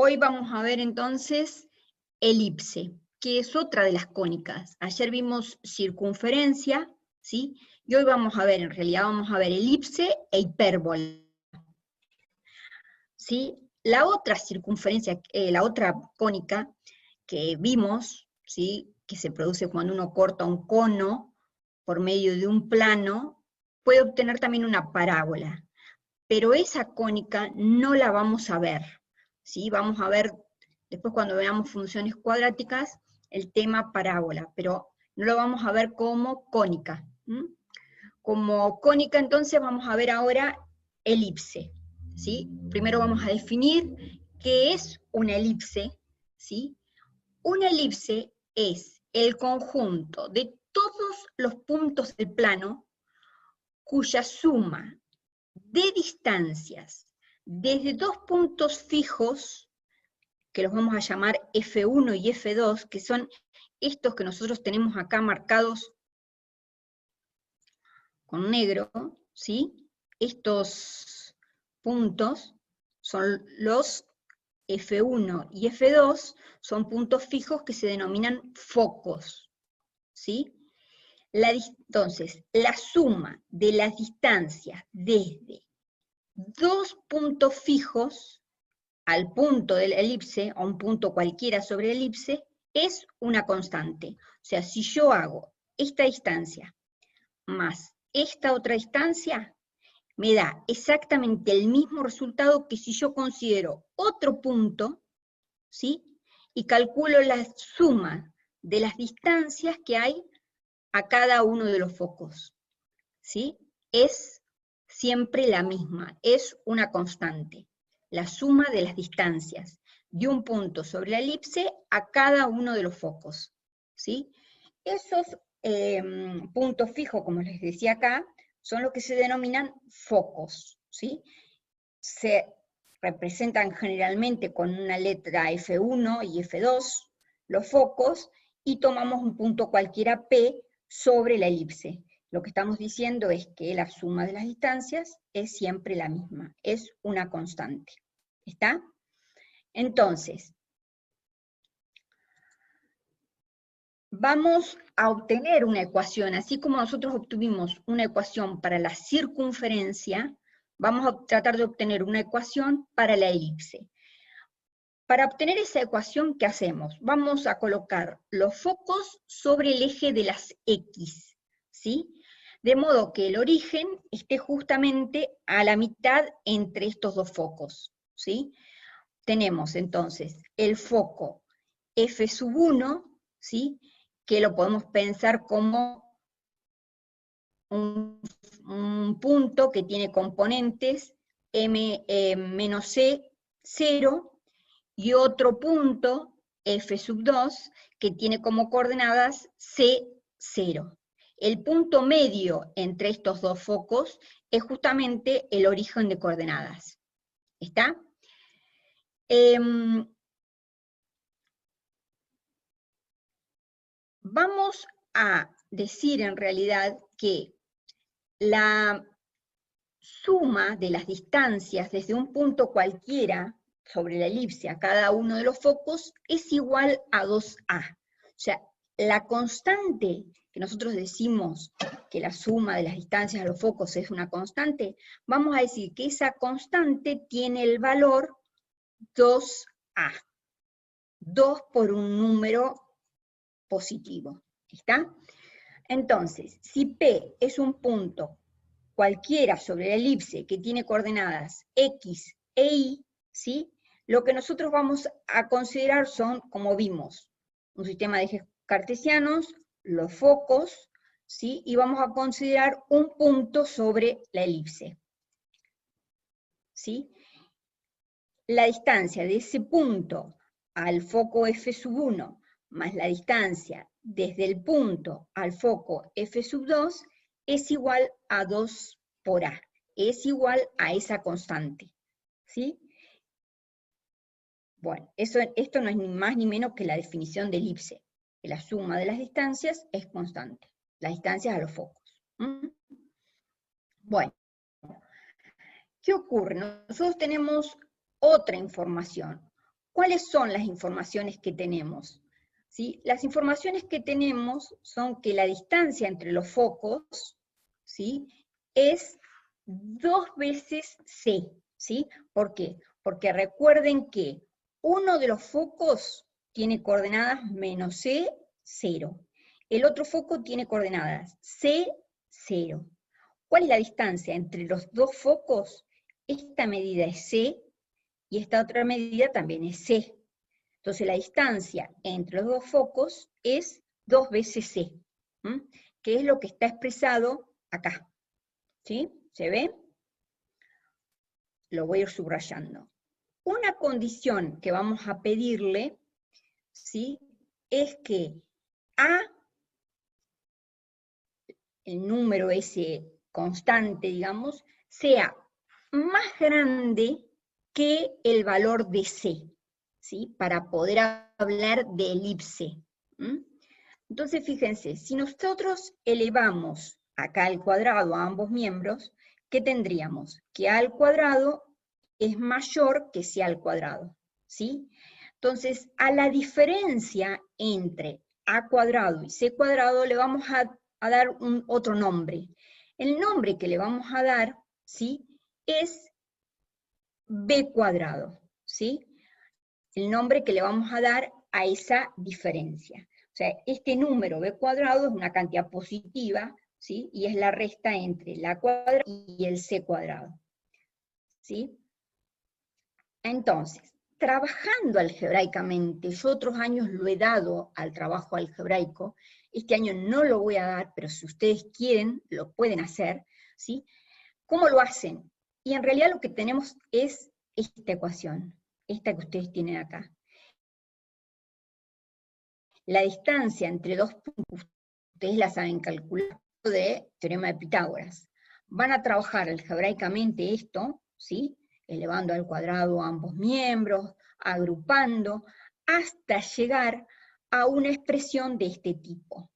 Hoy vamos a ver entonces elipse, que es otra de las cónicas. Ayer vimos circunferencia, ¿sí? Y hoy vamos a ver, en realidad vamos a ver elipse e hipérbola, ¿sí? La otra circunferencia, la otra cónica que vimos, ¿sí? Que se produce cuando uno corta un cono por medio de un plano, puede obtener también una parábola. Pero esa cónica no la vamos a ver, ¿sí? Vamos a ver, después cuando veamos funciones cuadráticas, el tema parábola, pero no lo vamos a ver como cónica. Como cónica, entonces, vamos a ver ahora elipse, ¿sí? Primero vamos a definir qué es una elipse, ¿sí? Una elipse es el conjunto de todos los puntos del plano cuya suma de distancias desde dos puntos fijos, que los vamos a llamar F1 y F2, que son estos que nosotros tenemos acá marcados con negro, ¿sí? Estos puntos son los F1 y F2, son puntos fijos que se denominan focos, ¿sí? Entonces, la suma de las distancias desde dos puntos fijos al punto de la elipse, a un punto cualquiera sobre la elipse, es una constante. O sea, si yo hago esta distancia más esta otra distancia, me da exactamente el mismo resultado que si yo considero otro punto, ¿sí? Y calculo la suma de las distancias que hay a cada uno de los focos, ¿sí? Es siempre la misma, es una constante, la suma de las distancias de un punto sobre la elipse a cada uno de los focos, ¿sí? Esos puntos fijos, como les decía acá, son los que se denominan focos, ¿sí? Se representan generalmente con una letra F1 y F2, los focos, y tomamos un punto cualquiera P sobre la elipse. Lo que estamos diciendo es que la suma de las distancias es siempre la misma, es una constante. ¿Está? Entonces, vamos a obtener una ecuación, así como nosotros obtuvimos una ecuación para la circunferencia, vamos a tratar de obtener una ecuación para la elipse. Para obtener esa ecuación, ¿qué hacemos? Vamos a colocar los focos sobre el eje de las X, ¿sí? De modo que el origen esté justamente a la mitad entre estos dos focos, ¿sí? Tenemos entonces el foco F1, ¿sí? Que lo podemos pensar como un punto que tiene componentes m menos c, 0, y otro punto, F2, que tiene como coordenadas C0. El punto medio entre estos dos focos es justamente el origen de coordenadas. ¿Está? Vamos a decir en realidad que la suma de las distancias desde un punto cualquiera sobre la elipse a cada uno de los focos es igual a 2A. O sea, la constante que nosotros decimos que la suma de las distancias a los focos es una constante, vamos a decir que esa constante tiene el valor 2A. 2 por un número positivo. ¿Está? Entonces, si P es un punto cualquiera sobre la elipse que tiene coordenadas X e Y, ¿sí? Lo que nosotros vamos a considerar son, como vimos, un sistema de ejes cartesianos, los focos, ¿sí? Y vamos a considerar un punto sobre la elipse, ¿sí? La distancia de ese punto al foco F1 más la distancia desde el punto al foco F2 es igual a 2 por A, es igual a esa constante, ¿sí? Bueno, esto no es ni más ni menos que la definición de elipse, que la suma de las distancias es constante, las distancias a los focos. Bueno, ¿qué ocurre? Nosotros tenemos otra información. ¿cuáles son las informaciones que tenemos? ¿Sí? Las informaciones que tenemos son que la distancia entre los focos, ¿sí?, es 2 veces C, ¿sí? ¿Por qué? Porque recuerden que uno de los focos tiene coordenadas menos C, 0. El otro foco tiene coordenadas C, 0. ¿Cuál es la distancia entre los dos focos? Esta medida es C y esta otra medida también es C. Entonces la distancia entre los dos focos es 2 veces C, que es lo que está expresado acá. ¿Sí? ¿Se ve? Lo voy a ir subrayando. Una condición que vamos a pedirle, ¿sí?, es que A, el número ese constante, digamos, sea más grande que el valor de C, ¿sí?, para poder hablar de elipse. Entonces, fíjense, si nosotros elevamos acá al cuadrado a ambos miembros, ¿qué tendríamos? Que A al cuadrado es mayor que C al cuadrado, ¿sí? Entonces, a la diferencia entre A cuadrado y C cuadrado le vamos a dar otro nombre. El nombre que le vamos a dar, ¿sí?, es B cuadrado, ¿sí? El nombre que le vamos a dar a esa diferencia. O sea, este número B cuadrado es una cantidad positiva, ¿sí?, y es la resta entre la cuadrada y el C cuadrado, ¿sí? Entonces, trabajando algebraicamente, yo otros años lo he dado al trabajo algebraico, este año no lo voy a dar, pero si ustedes quieren, lo pueden hacer, ¿sí? ¿Cómo lo hacen? Y en realidad lo que tenemos es esta ecuación, esta que ustedes tienen acá. La distancia entre dos puntos, ustedes la saben calcular, de teorema de Pitágoras. Van a trabajar algebraicamente esto, ¿sí?, elevando al cuadrado ambos miembros, agrupando, hasta llegar a una expresión de este tipo,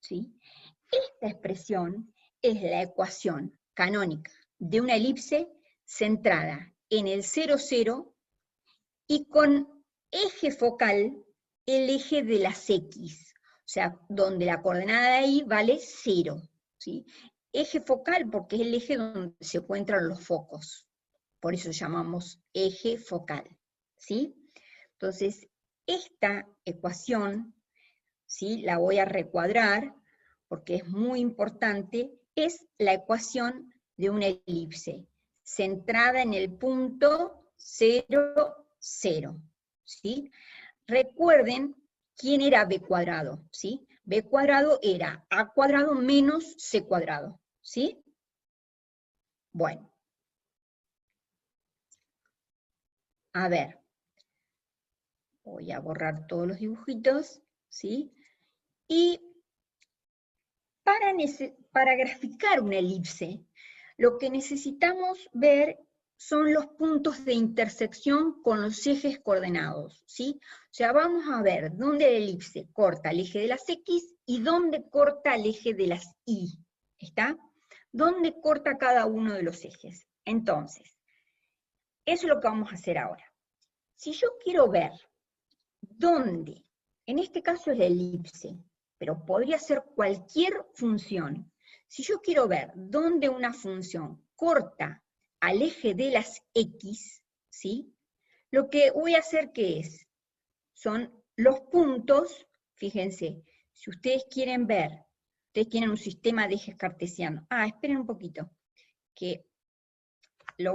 ¿sí? Esta expresión es la ecuación canónica de una elipse centrada en el 0, 0 y con eje focal el eje de las X, o sea, donde la coordenada de ahí vale 0, ¿sí? Eje focal porque es el eje donde se encuentran los focos, por eso llamamos eje focal, ¿sí? Entonces, esta ecuación, ¿sí?, la voy a recuadrar porque es muy importante, es la ecuación de una elipse centrada en el punto 0, 0, ¿sí? Recuerden quién era B cuadrado, ¿sí? B cuadrado era A cuadrado menos C cuadrado, ¿sí? Bueno. A ver. Voy a borrar todos los dibujitos, ¿sí? Y para graficar una elipse, lo que necesitamos ver son los puntos de intersección con los ejes coordenados, ¿sí? O sea, vamos a ver dónde la elipse corta el eje de las X y dónde corta el eje de las Y, ¿está? ¿Dónde corta cada uno de los ejes? Entonces, eso es lo que vamos a hacer ahora. Si yo quiero ver dónde, en este caso es la elipse, pero podría ser cualquier función. Si yo quiero ver dónde una función corta al eje de las X, ¿sí?, lo que voy a hacer, ¿qué es? Son los puntos, fíjense, si ustedes quieren ver, ustedes tienen un sistema de ejes cartesianos. Esperen un poquito, que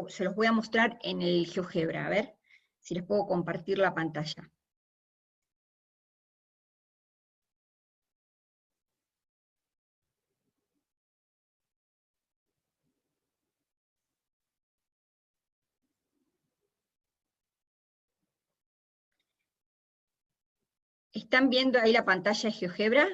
se los voy a mostrar en el GeoGebra, a ver si les puedo compartir la pantalla. ¿Están viendo ahí la pantalla de GeoGebra?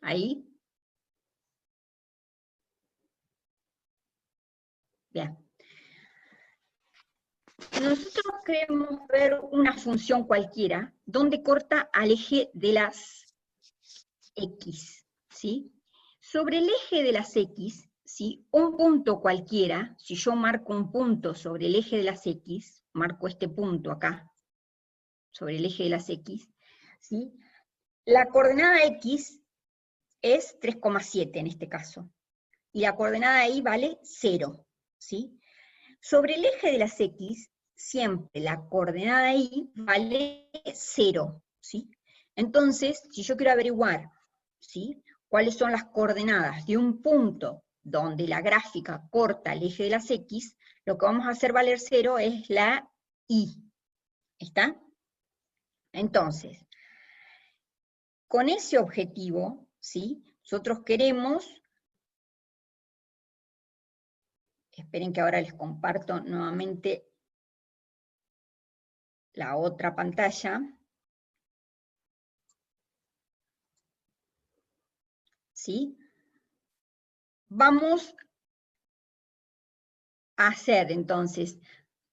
Ahí. Bien. nosotros queremos ver una función cualquiera donde corta al eje de las X, ¿sí? Sobre el eje de las X, ¿sí? Un punto cualquiera, si yo marco un punto sobre el eje de las X, marco este punto acá, sobre el eje de las X, ¿sí? La coordenada X es 3,7 en este caso, y la coordenada Y vale 0, ¿sí? Sobre el eje de las X, siempre la coordenada Y vale 0, ¿sí? Entonces, si yo quiero averiguar, ¿sí?, cuáles son las coordenadas de un punto donde la gráfica corta el eje de las X, lo que vamos a hacer valer 0 es la Y, ¿está? Entonces, con ese objetivo, ¿sí?, nosotros queremos, esperen que ahora les comparto nuevamente la otra pantalla, ¿sí? Vamos a hacer entonces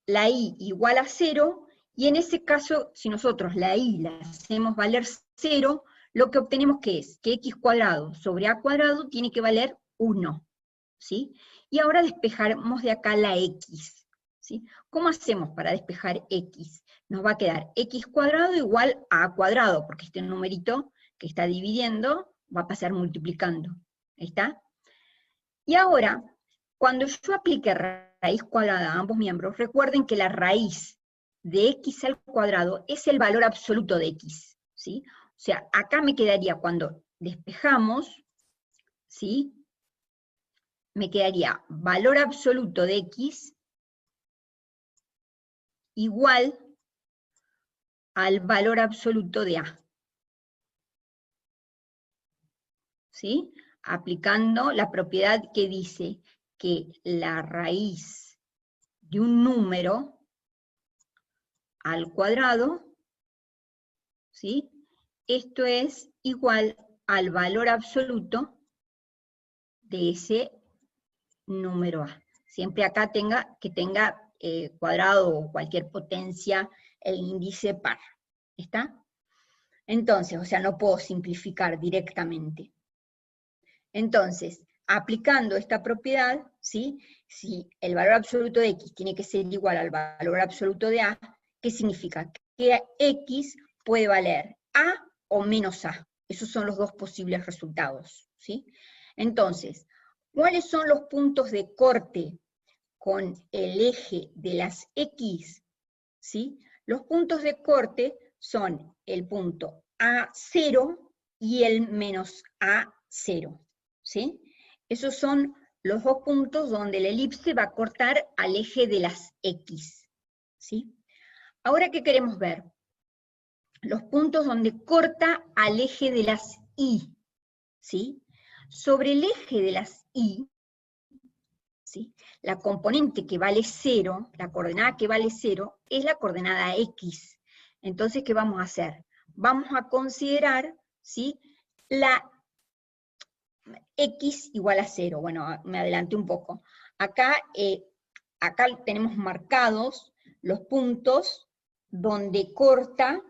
la Y igual a 0, y en ese caso, si nosotros la Y la hacemos valer 0, lo que obtenemos que es que x cuadrado sobre a cuadrado tiene que valer 1, ¿sí? Y ahora despejamos de acá la x, ¿sí? ¿Cómo hacemos para despejar x? Nos va a quedar x cuadrado igual a cuadrado, porque este numerito que está dividiendo va a pasar multiplicando, ¿está? Y ahora, cuando yo aplique raíz cuadrada a ambos miembros, recuerden que la raíz de x al cuadrado es el valor absoluto de x, ¿sí? O sea, acá me quedaría cuando despejamos, ¿sí?, me quedaría valor absoluto de x igual al valor absoluto de a, ¿sí? Aplicando la propiedad que dice que la raíz de un número al cuadrado, ¿sí?, esto es igual al valor absoluto de ese número a. Siempre acá tenga cuadrado o cualquier potencia e índice par. ¿Está? Entonces, o sea, no puedo simplificar directamente. Entonces, aplicando esta propiedad, ¿sí?, si el valor absoluto de x tiene que ser igual al valor absoluto de a, ¿qué significa? Que x puede valer a o menos a. Esos son los dos posibles resultados, ¿sí? Entonces, ¿cuáles son los puntos de corte con el eje de las X? ¿Sí? Los puntos de corte son el punto A0 y el menos A0, ¿sí? Esos son los dos puntos donde la elipse va a cortar al eje de las X, ¿sí? Ahora, ¿qué queremos ver? Los puntos donde corta al eje de las Y, ¿sí? Sobre el eje de las Y, ¿sí?, la componente que vale 0, la coordenada que vale 0, es la coordenada X. Entonces, ¿qué vamos a hacer? Vamos a considerar, ¿sí?, la X igual a 0. Bueno, me adelanté un poco. Acá tenemos marcados los puntos donde corta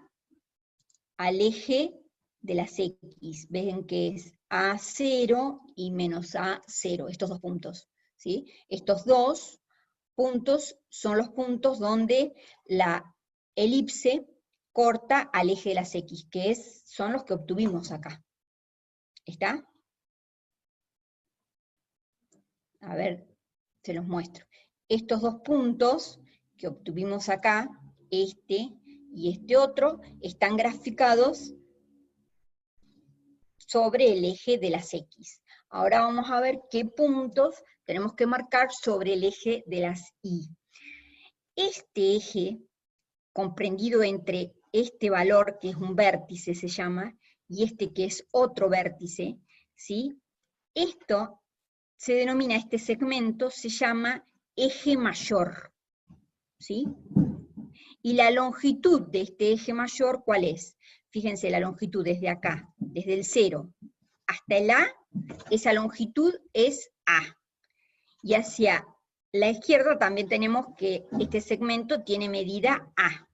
al eje de las X. Ven que es A0 y menos A0, estos dos puntos, ¿sí? Estos dos puntos son los puntos donde la elipse corta al eje de las X, que son los que obtuvimos acá. ¿Está? A ver, se los muestro. Estos dos puntos que obtuvimos acá, este y este otro, están graficados sobre el eje de las X. Ahora vamos a ver qué puntos tenemos que marcar sobre el eje de las Y. Este eje, comprendido entre este valor, que es un vértice, se llama, y este que es otro vértice, ¿sí? Esto se denomina, este segmento se llama eje mayor, ¿sí? Y la longitud de este eje mayor, ¿cuál es? Fíjense, la longitud desde acá, desde el 0 hasta el A, esa longitud es A. Y hacia la izquierda también tenemos que este segmento tiene medida A.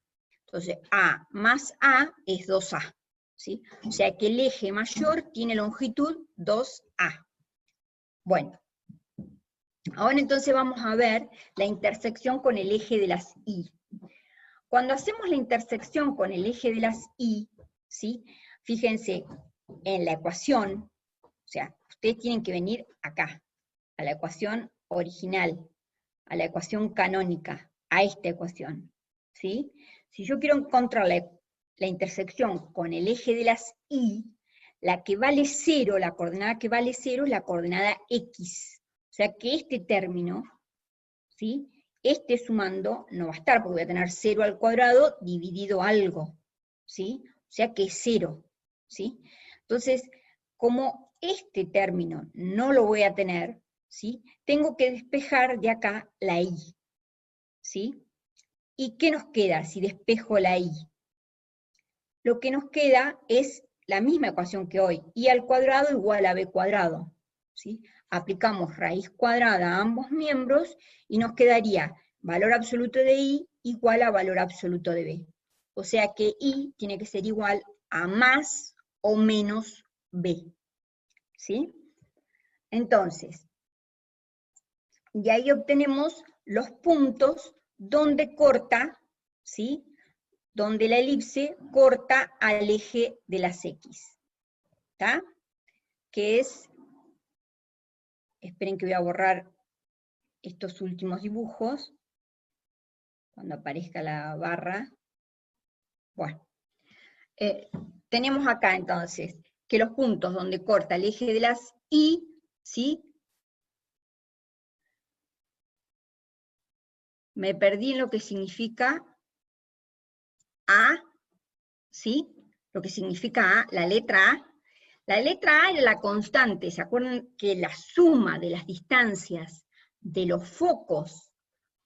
Entonces, A más A es 2A, ¿sí? O sea que el eje mayor tiene longitud 2A. Bueno, ahora entonces vamos a ver la intersección con el eje de las Y. Cuando hacemos la intersección con el eje de las Y, ¿sí? Fíjense en la ecuación, o sea, ustedes tienen que venir acá, a la ecuación original, a la ecuación canónica, a esta ecuación, ¿sí? Si yo quiero encontrar la intersección con el eje de las Y, la que vale 0, la coordenada que vale 0 es la coordenada X. O sea que este término, ¿sí? Este sumando no va a estar, porque voy a tener 0 al cuadrado dividido algo, ¿sí? O sea que es 0, ¿sí? Entonces, como este término no lo voy a tener, ¿sí? Tengo que despejar de acá la Y, ¿sí? ¿Y qué nos queda si despejo la Y? Lo que nos queda es la misma ecuación que hoy, y al cuadrado igual a b cuadrado, ¿sí? Aplicamos raíz cuadrada a ambos miembros, y nos quedaría valor absoluto de y igual a valor absoluto de b. O sea que y tiene que ser igual a más o menos b, ¿sí? Entonces, y ahí obtenemos los puntos donde corta, ¿sí? Donde la elipse corta al eje de las X, ¿está? Que es, esperen que voy a borrar estos últimos dibujos, cuando aparezca la barra. Bueno, tenemos acá entonces que los puntos donde corta el eje de las Y, ¿sí? Me perdí en lo que significa A, ¿sí? Lo que significa A, la letra A. La letra A era la constante, ¿se acuerdan que la suma de las distancias de los focos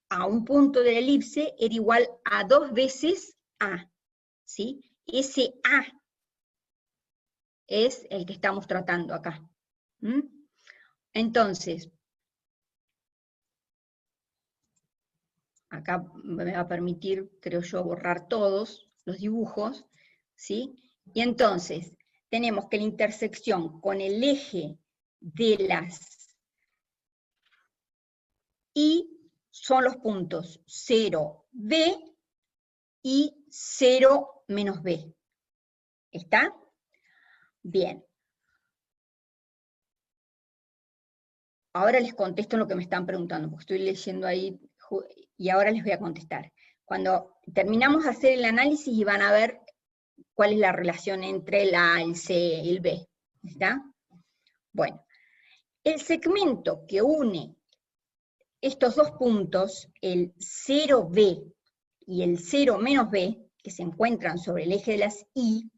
a un punto de la elipse era igual a 2 veces A, ¿sí? Ese A es el que estamos tratando acá. ¿Mm? Entonces, acá me va a permitir, creo yo, borrar todos los dibujos, ¿sí? Y entonces, tenemos que la intersección con el eje de las Y son los puntos 0B y 0 menos B. ¿Está? Bien. Ahora les contesto lo que me están preguntando, porque estoy leyendo ahí, y ahora les voy a contestar. Cuando terminamos de hacer el análisis y van a ver cuál es la relación entre el A, el C y el B. ¿Está? Bueno, el segmento que une estos dos puntos, el 0B y el 0 menos B, que se encuentran sobre el eje de las Y,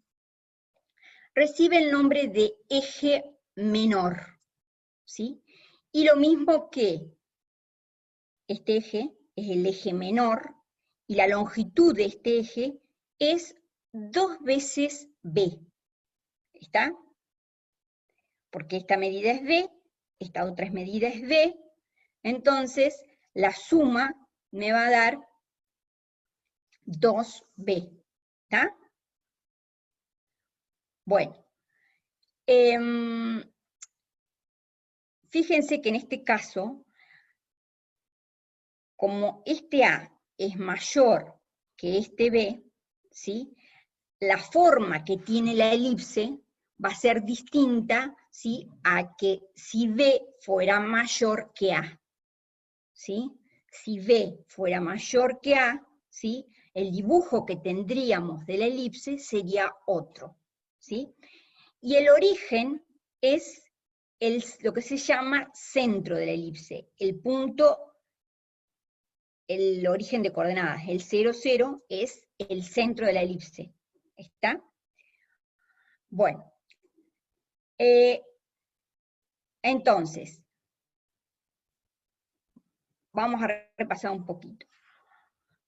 recibe el nombre de eje menor, ¿sí? Y lo mismo que este eje es el eje menor, y la longitud de este eje es 2 veces B. ¿Está? Porque esta medida es B, esta otra medida es B, entonces la suma me va a dar 2B. ¿Está? Bueno. Fíjense que en este caso, como este A es mayor que este B, ¿sí? La forma que tiene la elipse va a ser distinta, ¿sí? A que si B fuera mayor que A, ¿sí? Si B fuera mayor que A, ¿sí? El dibujo que tendríamos de la elipse sería otro, ¿sí? Y el origen es lo que se llama centro de la elipse, el punto, el origen de coordenadas, el 0, 0 es el centro de la elipse. ¿Está? Bueno. Entonces, vamos a repasar un poquito.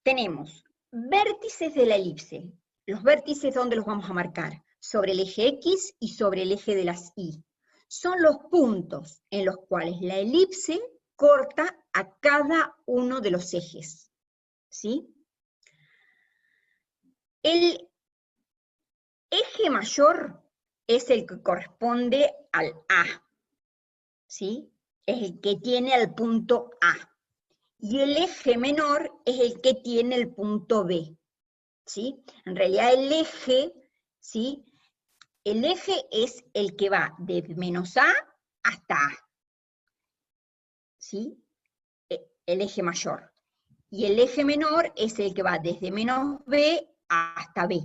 Tenemos vértices de la elipse. Los vértices, ¿dónde los vamos a marcar? Sobre el eje X y sobre el eje de las Y. Son los puntos en los cuales la elipse corta a cada uno de los ejes, ¿sí? El eje mayor es el que corresponde al A, ¿sí? Es el que tiene el punto A. Y el eje menor es el que tiene el punto B, ¿sí? En realidad el eje, ¿sí? El eje es el que va de menos A hasta A, ¿sí? El eje mayor. Y el eje menor es el que va desde menos B hasta B,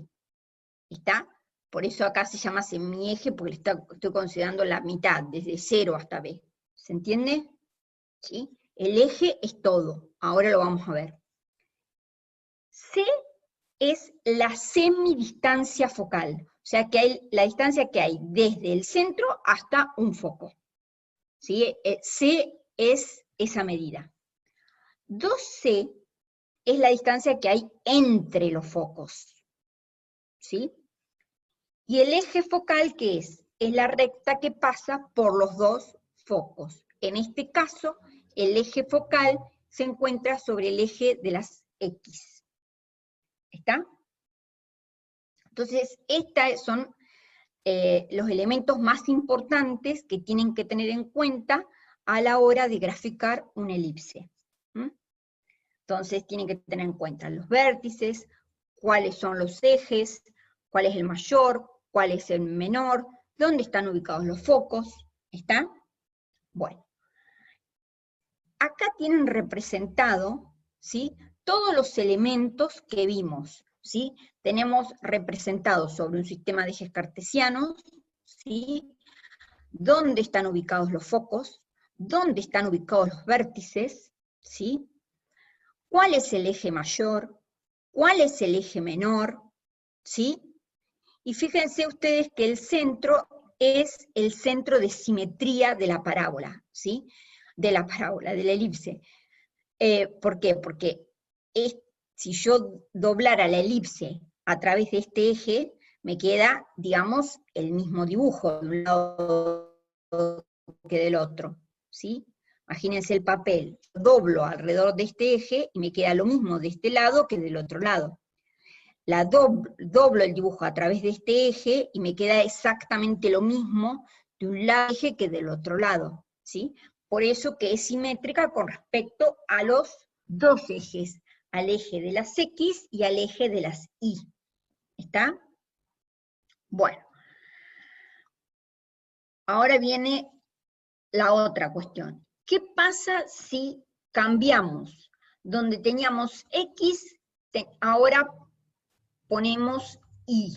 ¿está? Por eso acá se llama semieje, porque estoy considerando la mitad, desde 0 hasta B. ¿Se entiende? ¿Sí? El eje es todo. Ahora lo vamos a ver. C es la semidistancia focal, o sea, que hay la distancia que hay desde el centro hasta un foco. ¿Sí? C es esa medida. 2C es la distancia que hay entre los focos. ¿Sí? Y el eje focal, ¿qué es? Es la recta que pasa por los dos focos. En este caso, el eje focal se encuentra sobre el eje de las X. ¿Está? Entonces, estos son los elementos más importantes que tienen que tener en cuenta a la hora de graficar una elipse. ¿Mm? Entonces, tienen que tener en cuenta los vértices, cuáles son los ejes, cuál es el mayor, cuál es el menor, dónde están ubicados los focos, ¿está? Bueno, acá tienen representado, ¿sí?, todos los elementos que vimos, ¿sí? Tenemos representados sobre un sistema de ejes cartesianos, ¿sí?, dónde están ubicados los focos, dónde están ubicados los vértices, ¿sí?, cuál es el eje mayor, cuál es el eje menor, ¿sí? Y fíjense ustedes que el centro es el centro de simetría de la parábola, ¿sí? De la elipse. ¿Por qué? Porque si yo doblara la elipse a través de este eje, me queda, digamos, el mismo dibujo de un lado que del otro, ¿sí? Imagínense el papel, doblo alrededor de este eje y me queda lo mismo de este lado que del otro lado. Doblo el dibujo a través de este eje y me queda exactamente lo mismo de un lado del eje que del otro lado, ¿sí? Por eso que es simétrica con respecto a los dos ejes, al eje de las X y al eje de las Y. ¿Está? Bueno. Ahora viene la otra cuestión. ¿Qué pasa si cambiamos? Donde teníamos X, ahora ponemos Y,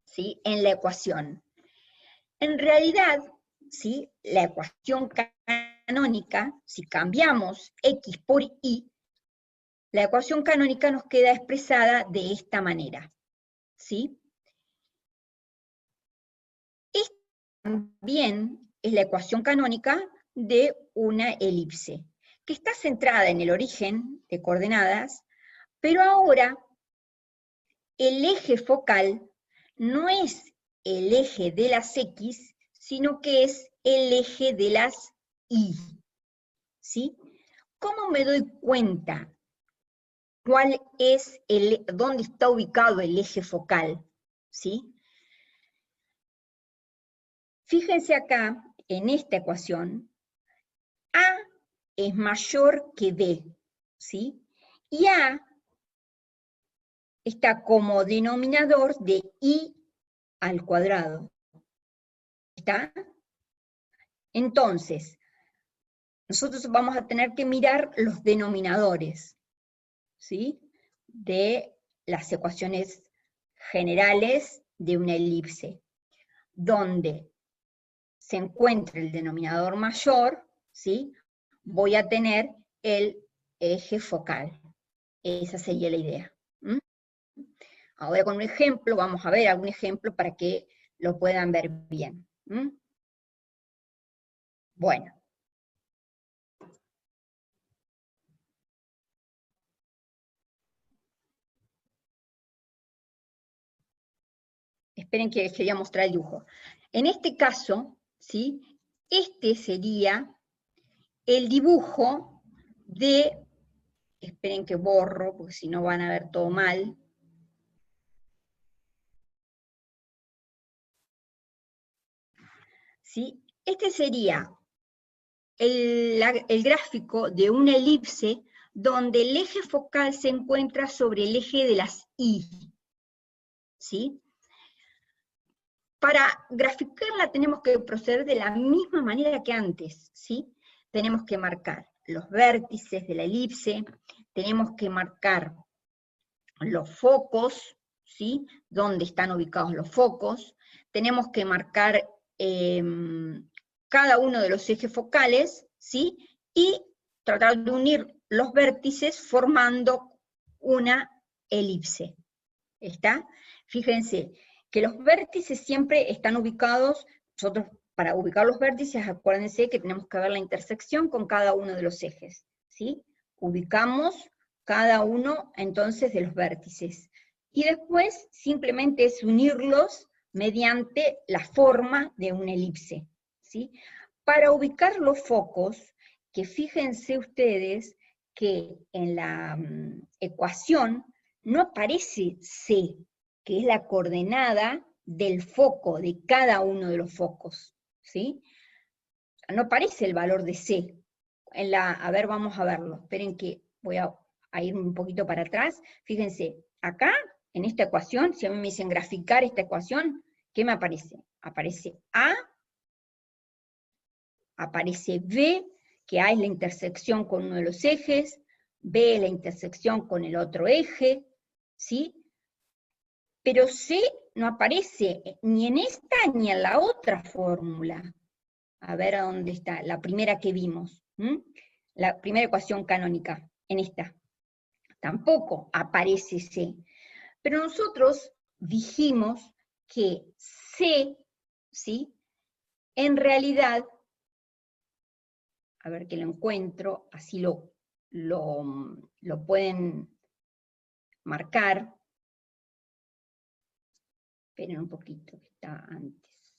¿sí?, en la ecuación. En realidad, ¿sí?, la ecuación canónica, si cambiamos X por Y, la ecuación canónica nos queda expresada de esta manera, ¿sí? Esta también es la ecuación canónica de una elipse, que está centrada en el origen de coordenadas, pero ahora el eje focal no es el eje de las X, sino que es el eje de las Y, ¿sí? ¿Cómo me doy cuenta dónde está ubicado el eje focal? ¿Sí? Fíjense acá, en esta ecuación, A es mayor que B, ¿sí? Y A está como denominador de I al cuadrado. ¿Está? Entonces, nosotros vamos a tener que mirar los denominadores, ¿sí?, de las ecuaciones generales de una elipse, donde se encuentra el denominador mayor, ¿sí?, voy a tener el eje focal. Esa sería la idea. ¿Mm? Ahora con un ejemplo, vamos a ver algún ejemplo para que lo puedan ver bien. ¿Mm? Bueno. Esperen que quería mostrar el dibujo. En este caso, ¿sí?, este sería el dibujo de, esperen que borro, porque si no van a ver todo mal. ¿Sí? Este sería el gráfico de una elipse donde el eje focal se encuentra sobre el eje de las Y. ¿Sí? Para graficarla tenemos que proceder de la misma manera que antes, ¿sí? Tenemos que marcar los vértices de la elipse, tenemos que marcar los focos, ¿sí? Dónde están ubicados los focos, tenemos que marcar cada uno de los ejes focales, ¿sí? Y tratar de unir los vértices formando una elipse. ¿Está? Fíjense que los vértices siempre están ubicados, nosotros para ubicar los vértices, acuérdense que tenemos que ver la intersección con cada uno de los ejes, ¿sí? Ubicamos cada uno entonces de los vértices. Y después simplemente es unirlos mediante la forma de una elipse, ¿sí? Para ubicar los focos, que fíjense ustedes que en la ecuación no aparece C, que es la coordenada del foco, de cada uno de los focos, ¿sí? No aparece el valor de C. A ver, vamos a verlo. Esperen que voy a ir un poquito para atrás. Fíjense, acá, en esta ecuación, si a mí me dicen graficar esta ecuación, ¿qué me aparece? Aparece A, aparece B, que A es la intersección con uno de los ejes, B es la intersección con el otro eje, ¿sí? Pero C no aparece ni en esta ni en la otra fórmula. A ver a dónde está, la primera que vimos, la primera ecuación canónica, en esta. Tampoco aparece C. Pero nosotros dijimos que C, ¿sí? En realidad, a ver que lo encuentro, así lo pueden marcar. Esperen un poquito, que está antes.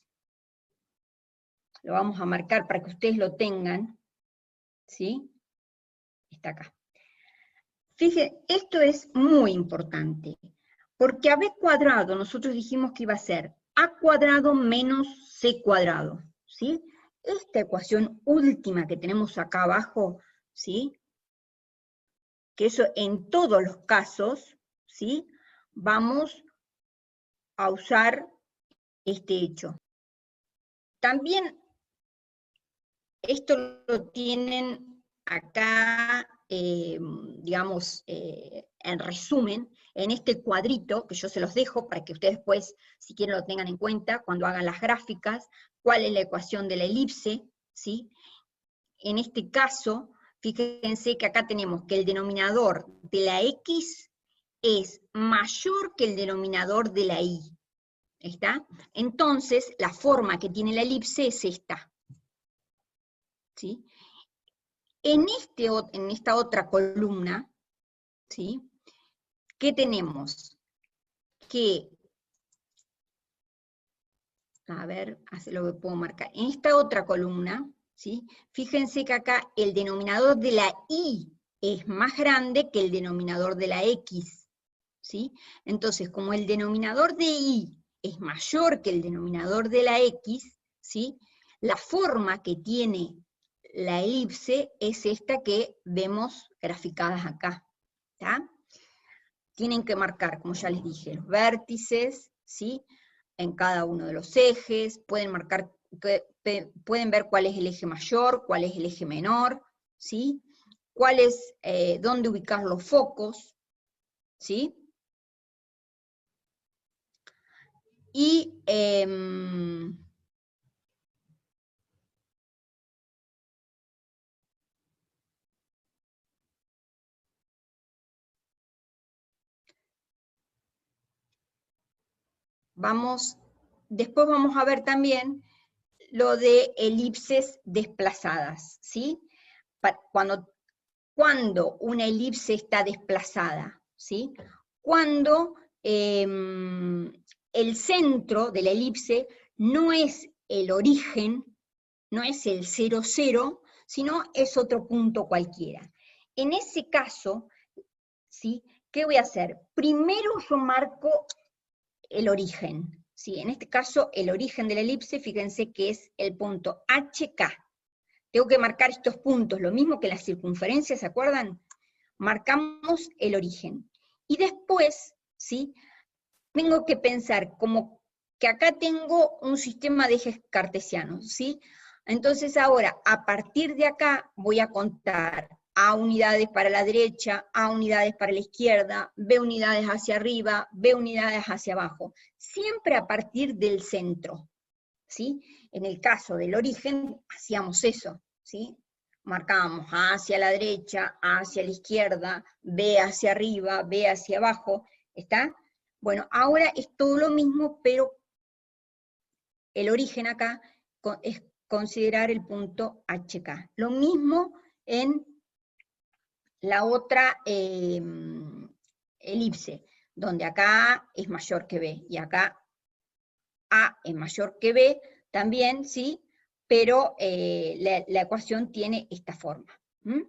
Lo vamos a marcar para que ustedes lo tengan, ¿sí? Está acá. Fíjense, esto es muy importante, porque a b cuadrado nosotros dijimos que iba a ser a cuadrado menos c cuadrado, ¿sí? Esta ecuación última que tenemos acá abajo, ¿sí? Que eso en todos los casos, ¿sí? Vamos a usar este hecho. También esto lo tienen acá, digamos, en resumen, en este cuadrito, que yo se los dejo para que ustedes después, si quieren, lo tengan en cuenta cuando hagan las gráficas, cuál es la ecuación de la elipse, ¿sí? En este caso, fíjense que acá tenemos que el denominador de la X es mayor que el denominador de la Y, ¿está? Entonces, la forma que tiene la elipse es esta, ¿sí? En esta otra columna, ¿sí? ¿Qué tenemos? Que, a ver, así lo puedo marcar. En esta otra columna, ¿sí? Fíjense que acá el denominador de la Y es más grande que el denominador de la X, ¿sí? Entonces, como el denominador de Y es mayor que el denominador de la X, ¿sí? La forma que tiene la elipse es esta que vemos graficadas acá, ¿está? Tienen que marcar, como ya les dije, los vértices, ¿sí? En cada uno de los ejes, pueden marcar, pueden ver cuál es el eje mayor, cuál es el eje menor, ¿sí? Cuál es, dónde ubicar los focos, ¿sí? Y después vamos a ver también lo de elipses desplazadas, ¿sí? Cuando una elipse está desplazada, ¿sí? Cuando el centro de la elipse no es el origen, no es el 0, 0, sino es otro punto cualquiera. En ese caso, ¿sí? ¿Qué voy a hacer? Primero yo marco el origen, ¿sí? En este caso, el origen de la elipse, fíjense que es el punto HK. Tengo que marcar estos puntos, lo mismo que la circunferencia, ¿se acuerdan? Marcamos el origen. Y después, ¿sí? Tengo que pensar como que acá tengo un sistema de ejes cartesianos, ¿sí? Entonces ahora, a partir de acá, voy a contar A unidades para la derecha, A unidades para la izquierda, B unidades hacia arriba, B unidades hacia abajo. Siempre a partir del centro, ¿sí? En el caso del origen, hacíamos eso, ¿sí? Marcábamos A hacia la derecha, A hacia la izquierda, B hacia arriba, B hacia abajo, ¿está? Bueno, ahora es todo lo mismo, pero el origen acá es considerar el punto HK. Lo mismo en la otra elipse, donde acá A es mayor que B, y acá A es mayor que B también, ¿sí? Pero la ecuación tiene esta forma. ¿Mm?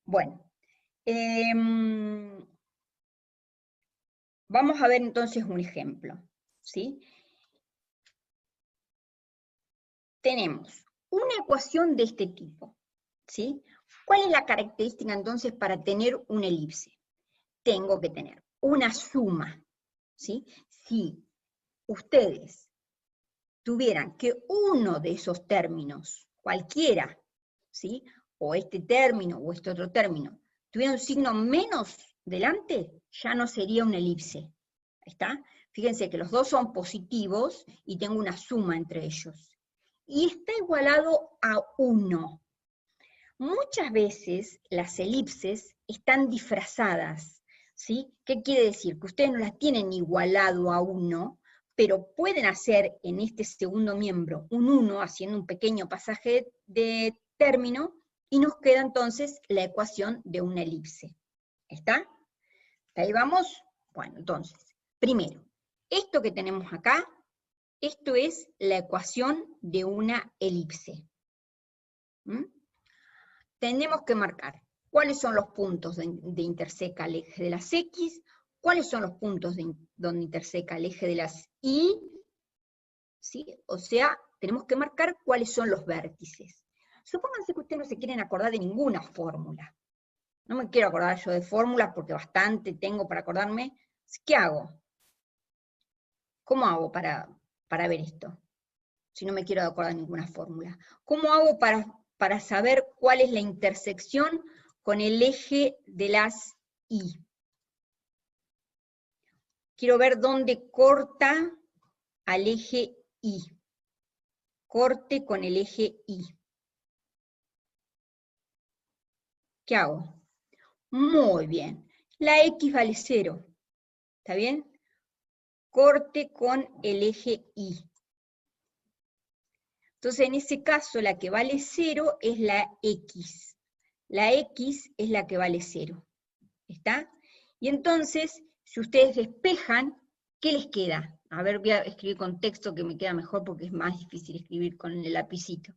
Bueno, vamos a ver entonces un ejemplo, ¿sí? Tenemos una ecuación de este tipo, ¿sí? ¿Cuál es la característica entonces para tener una elipse? Tengo que tener una suma, ¿sí? Si ustedes tuvieran que uno de esos términos, cualquiera, ¿sí? O este término o este otro término, tuviera un signo menos delante, ya no sería una elipse. ¿Está? Fíjense que los dos son positivos y tengo una suma entre ellos. Y está igualado a 1. Muchas veces las elipses están disfrazadas, ¿sí? ¿Qué quiere decir? Que ustedes no las tienen igualado a 1, pero pueden hacer en este segundo miembro un 1, haciendo un pequeño pasaje de término, y nos queda entonces la ecuación de una elipse. ¿Está? ¿Ahí vamos? Bueno, entonces, primero, esto que tenemos acá, esto es la ecuación de una elipse. ¿Mm? Tenemos que marcar cuáles son los puntos de interseca el eje de las X, cuáles son los puntos donde interseca el eje de las Y, ¿sí? O sea, tenemos que marcar cuáles son los vértices. Supónganse que ustedes no se quieren acordar de ninguna fórmula. No me quiero acordar yo de fórmulas porque bastante tengo para acordarme. ¿Qué hago? ¿Cómo hago para ver esto? Si no me quiero acordar de ninguna fórmula. ¿Cómo hago para saber cuál es la intersección con el eje de las Y? Quiero ver dónde corta al eje Y. Corte con el eje Y. ¿Qué hago? Muy bien. La X vale 0. ¿Está bien? Corte con el eje Y. Entonces, en ese caso, la que vale 0 es la X. La X es la que vale 0. ¿Está? Y entonces, si ustedes despejan, ¿qué les queda? A ver, voy a escribir con texto que me queda mejor porque es más difícil escribir con el lapicito.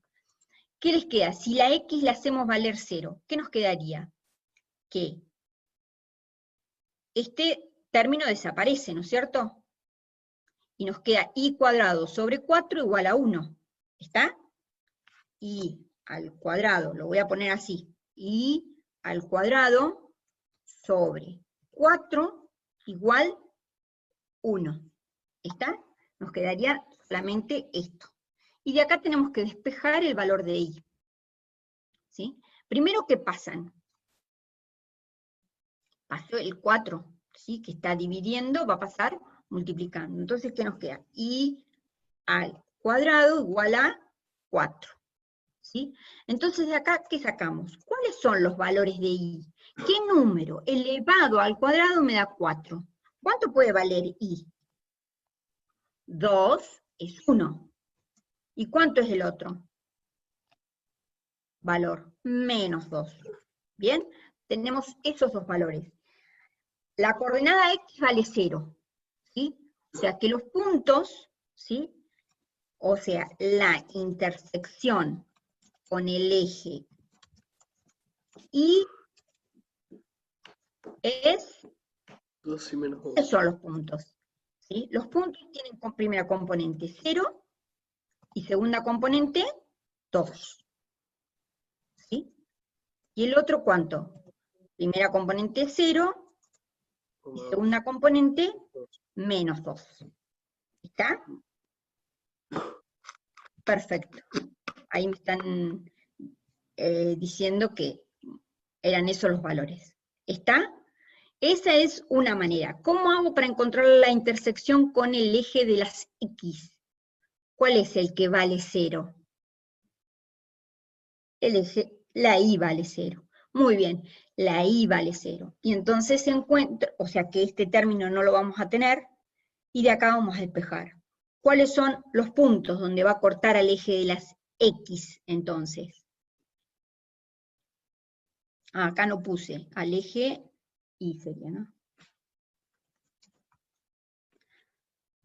¿Qué les queda? Si la X la hacemos valer 0, ¿qué nos quedaría? Que este término desaparece, ¿no es cierto? Y nos queda y cuadrado sobre 4 igual a 1. ¿Está? Y al cuadrado, lo voy a poner así, y al cuadrado sobre 4 igual 1. ¿Está? Nos quedaría solamente esto. Y de acá tenemos que despejar el valor de I. ¿Sí? Primero, ¿qué pasan? Pasó el 4, ¿sí? Que está dividiendo, va a pasar multiplicando. Entonces, ¿qué nos queda? I al cuadrado igual a 4. ¿Sí? Entonces, de acá, ¿qué sacamos? ¿Cuáles son los valores de I? ¿Qué número elevado al cuadrado me da 4? ¿Cuánto puede valer I? 2 es 1. ¿Y cuánto es el otro valor? Menos 2. ¿Bien? Tenemos esos dos valores. La coordenada X vale 0. ¿Sí? O sea que los puntos, ¿sí? O sea, la intersección con el eje Y es 2 y menos 1. Esos son los puntos. ¿Sí? Los puntos tienen como primera componente 0 y segunda componente 2. ¿Sí? ¿Y el otro cuánto? Primera componente 0 y segunda componente menos 2. ¿Está? Perfecto. Ahí me están diciendo que eran esos los valores. ¿Está? Esa es una manera. ¿Cómo hago para encontrar la intersección con el eje de las X? ¿Cuál es el que vale 0? La Y vale 0. Muy bien, la Y vale 0. Y entonces se encuentra, o sea que este término no lo vamos a tener, y de acá vamos a despejar. ¿Cuáles son los puntos donde va a cortar al eje de las X, entonces? Acá no puse, al eje Y sería, ¿no?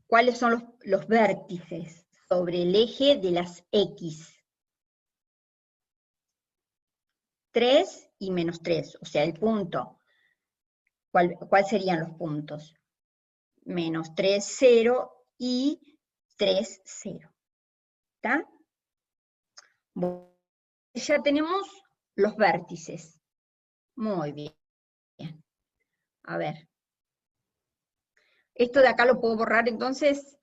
¿Cuáles son los vértices sobre el eje de las X? 3 y menos 3, o sea, el punto. ¿Cuál serían los puntos? Menos 3, 0 y 3, 0. ¿Está? Bueno, ya tenemos los vértices. Muy bien. A ver. Esto de acá lo puedo borrar entonces.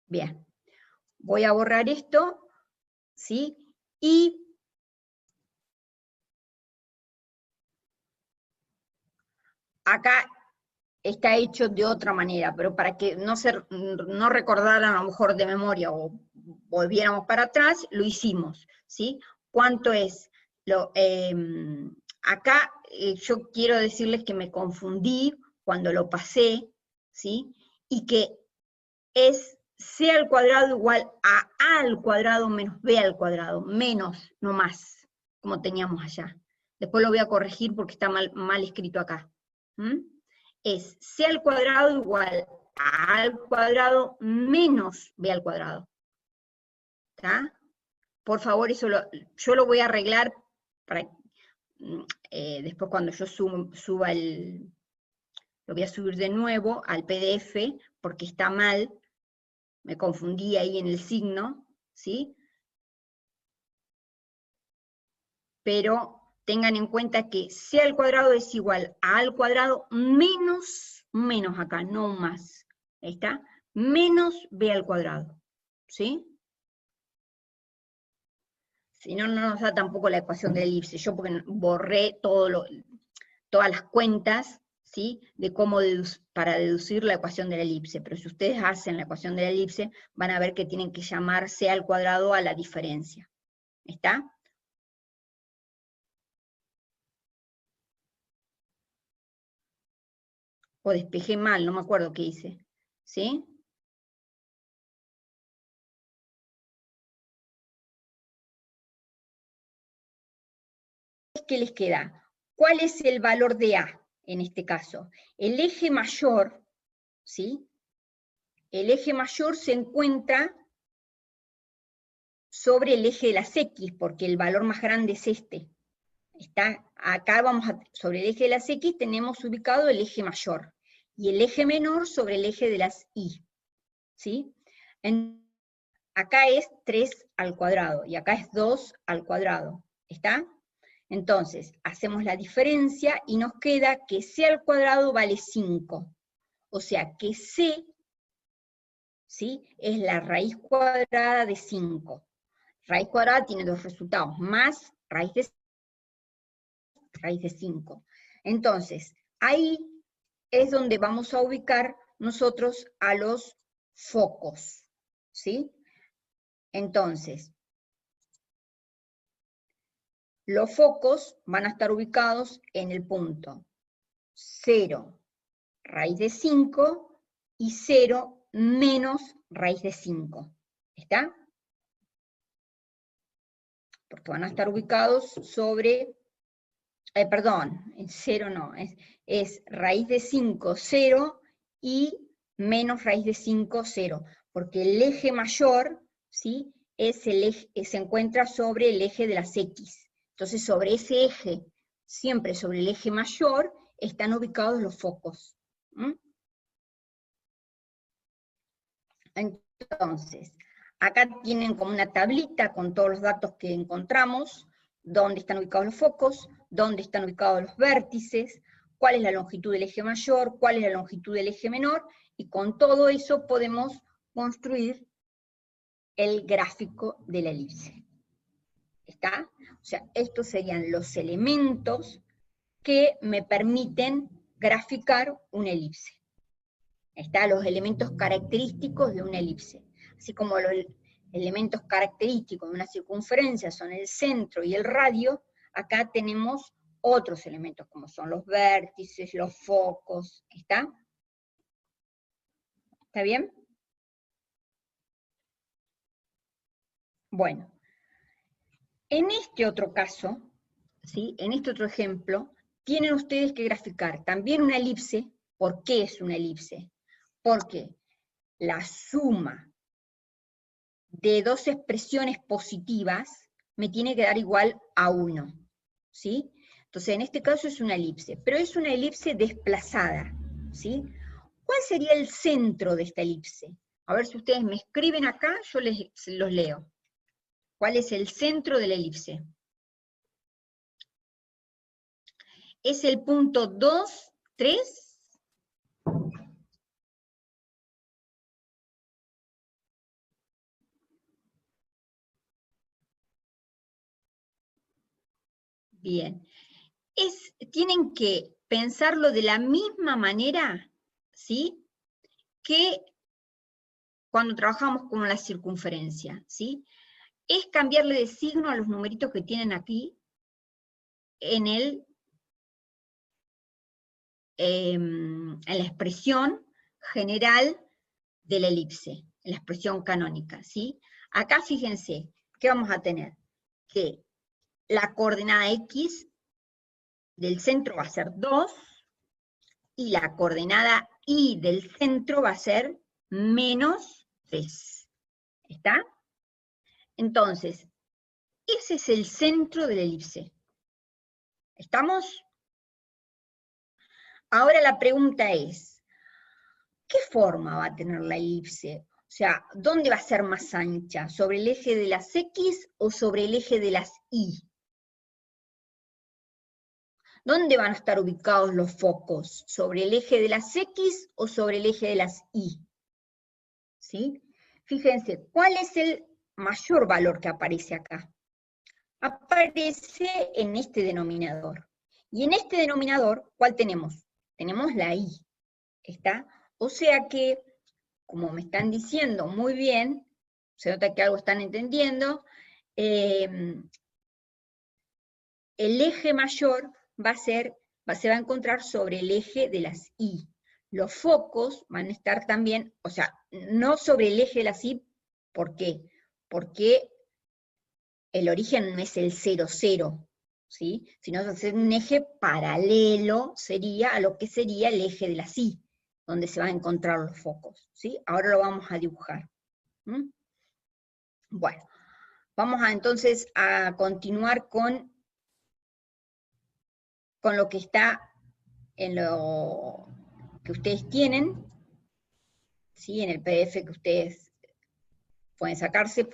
Bien. Voy a borrar esto, ¿sí? Y acá está hecho de otra manera, pero para que no recordaran a lo mejor de memoria o volviéramos para atrás, lo hicimos, ¿sí? ¿Cuánto es? Acá yo quiero decirles que me confundí cuando lo pasé, ¿sí? Y que es C al cuadrado igual a A al cuadrado menos B al cuadrado, menos, no más, como teníamos allá. Después lo voy a corregir porque está mal escrito acá. Es C al cuadrado igual a A al cuadrado menos B al cuadrado. ¿Está? Por favor, eso yo lo voy a arreglar para después cuando yo suba lo voy a subir de nuevo al PDF porque está mal, me confundí ahí en el signo, ¿sí? Pero tengan en cuenta que C al cuadrado es igual a A al cuadrado menos acá, no más. Ahí está, menos B al cuadrado, ¿sí? Si no, no nos da tampoco la ecuación de elipse. Yo porque borré todas las cuentas, ¿sí? De cómo para deducir la ecuación de la elipse. Pero si ustedes hacen la ecuación de la elipse, van a ver que tienen que llamar C al cuadrado a la diferencia. ¿Está? O despejé mal, no me acuerdo qué hice. ¿Sí? ¿Qué les queda? ¿Cuál es el valor de A en este caso? El eje mayor, ¿sí? El eje mayor se encuentra sobre el eje de las X, porque el valor más grande es este. Está acá sobre el eje de las X tenemos ubicado el eje mayor, y el eje menor sobre el eje de las Y. ¿Sí? Acá es 3 al cuadrado, y acá es 2 al cuadrado. ¿Está? Entonces, hacemos la diferencia y nos queda que C al cuadrado vale 5. O sea que C, ¿sí?, es la raíz cuadrada de 5. Raíz cuadrada tiene dos resultados, más raíz de 5. Entonces, ahí es donde vamos a ubicar nosotros a los focos, ¿sí? Entonces, los focos van a estar ubicados en el punto 0, raíz de 5, y 0 menos raíz de 5. ¿Está? Porque van a estar ubicados sobre, perdón, 0 no, es raíz de 5, 0, y menos raíz de 5, 0. porque el eje mayor, ¿sí?, es el eje, se encuentra sobre el eje de las X. Entonces, sobre ese eje, siempre sobre el eje mayor, están ubicados los focos. Entonces, acá tienen como una tablita con todos los datos que encontramos, dónde están ubicados los focos, dónde están ubicados los vértices, cuál es la longitud del eje mayor, cuál es la longitud del eje menor, y con todo eso podemos construir el gráfico de la elipse. ¿Está? O sea, estos serían los elementos que me permiten graficar una elipse. Están los elementos característicos de una elipse. Así como los elementos característicos de una circunferencia son el centro y el radio, acá tenemos otros elementos como son los vértices, los focos. ¿Está? ¿Está bien? Bueno, en este otro caso, ¿sí?, en este otro ejemplo, tienen ustedes que graficar también una elipse. ¿Por qué es una elipse? Porque la suma de dos expresiones positivas me tiene que dar igual a 1, ¿sí? Entonces, en este caso es una elipse, pero es una elipse desplazada, ¿sí? ¿Cuál sería el centro de esta elipse? A ver si ustedes me escriben acá, yo los leo. ¿Cuál es el centro de la elipse? ¿Es el punto 2, 3? Bien. Tienen que pensarlo de la misma manera, ¿sí?, que cuando trabajamos con la circunferencia, ¿sí? Es cambiarle de signo a los numeritos que tienen aquí en la expresión general de la elipse, en la expresión canónica, ¿sí? Acá fíjense, ¿qué vamos a tener? Que la coordenada X del centro va a ser 2, y la coordenada Y del centro va a ser menos 3. ¿Está? Entonces, ese es el centro de la elipse. ¿Estamos? Ahora la pregunta es, ¿qué forma va a tener la elipse? O sea, ¿dónde va a ser más ancha? ¿Sobre el eje de las X o sobre el eje de las Y? ¿Dónde van a estar ubicados los focos? ¿Sobre el eje de las X o sobre el eje de las Y? ¿Sí? Fíjense, ¿cuál es el mayor valor que aparece acá? Aparece en este denominador. Y en este denominador, ¿cuál tenemos? Tenemos la Y. ¿Está? O sea que, como me están diciendo muy bien, se nota que algo están entendiendo, el eje mayor se va a encontrar sobre el eje de las Y. Los focos van a estar también, o sea, no sobre el eje de las Y, ¿por qué? Porque el origen no es el 0, 0, ¿sí? Sino va a ser un eje paralelo, sería a lo que sería el eje de las Y, donde se van a encontrar los focos, ¿sí? Ahora lo vamos a dibujar. Bueno, vamos entonces a continuar con lo que está en lo que ustedes tienen, ¿sí? En el PDF que ustedes pueden sacarse,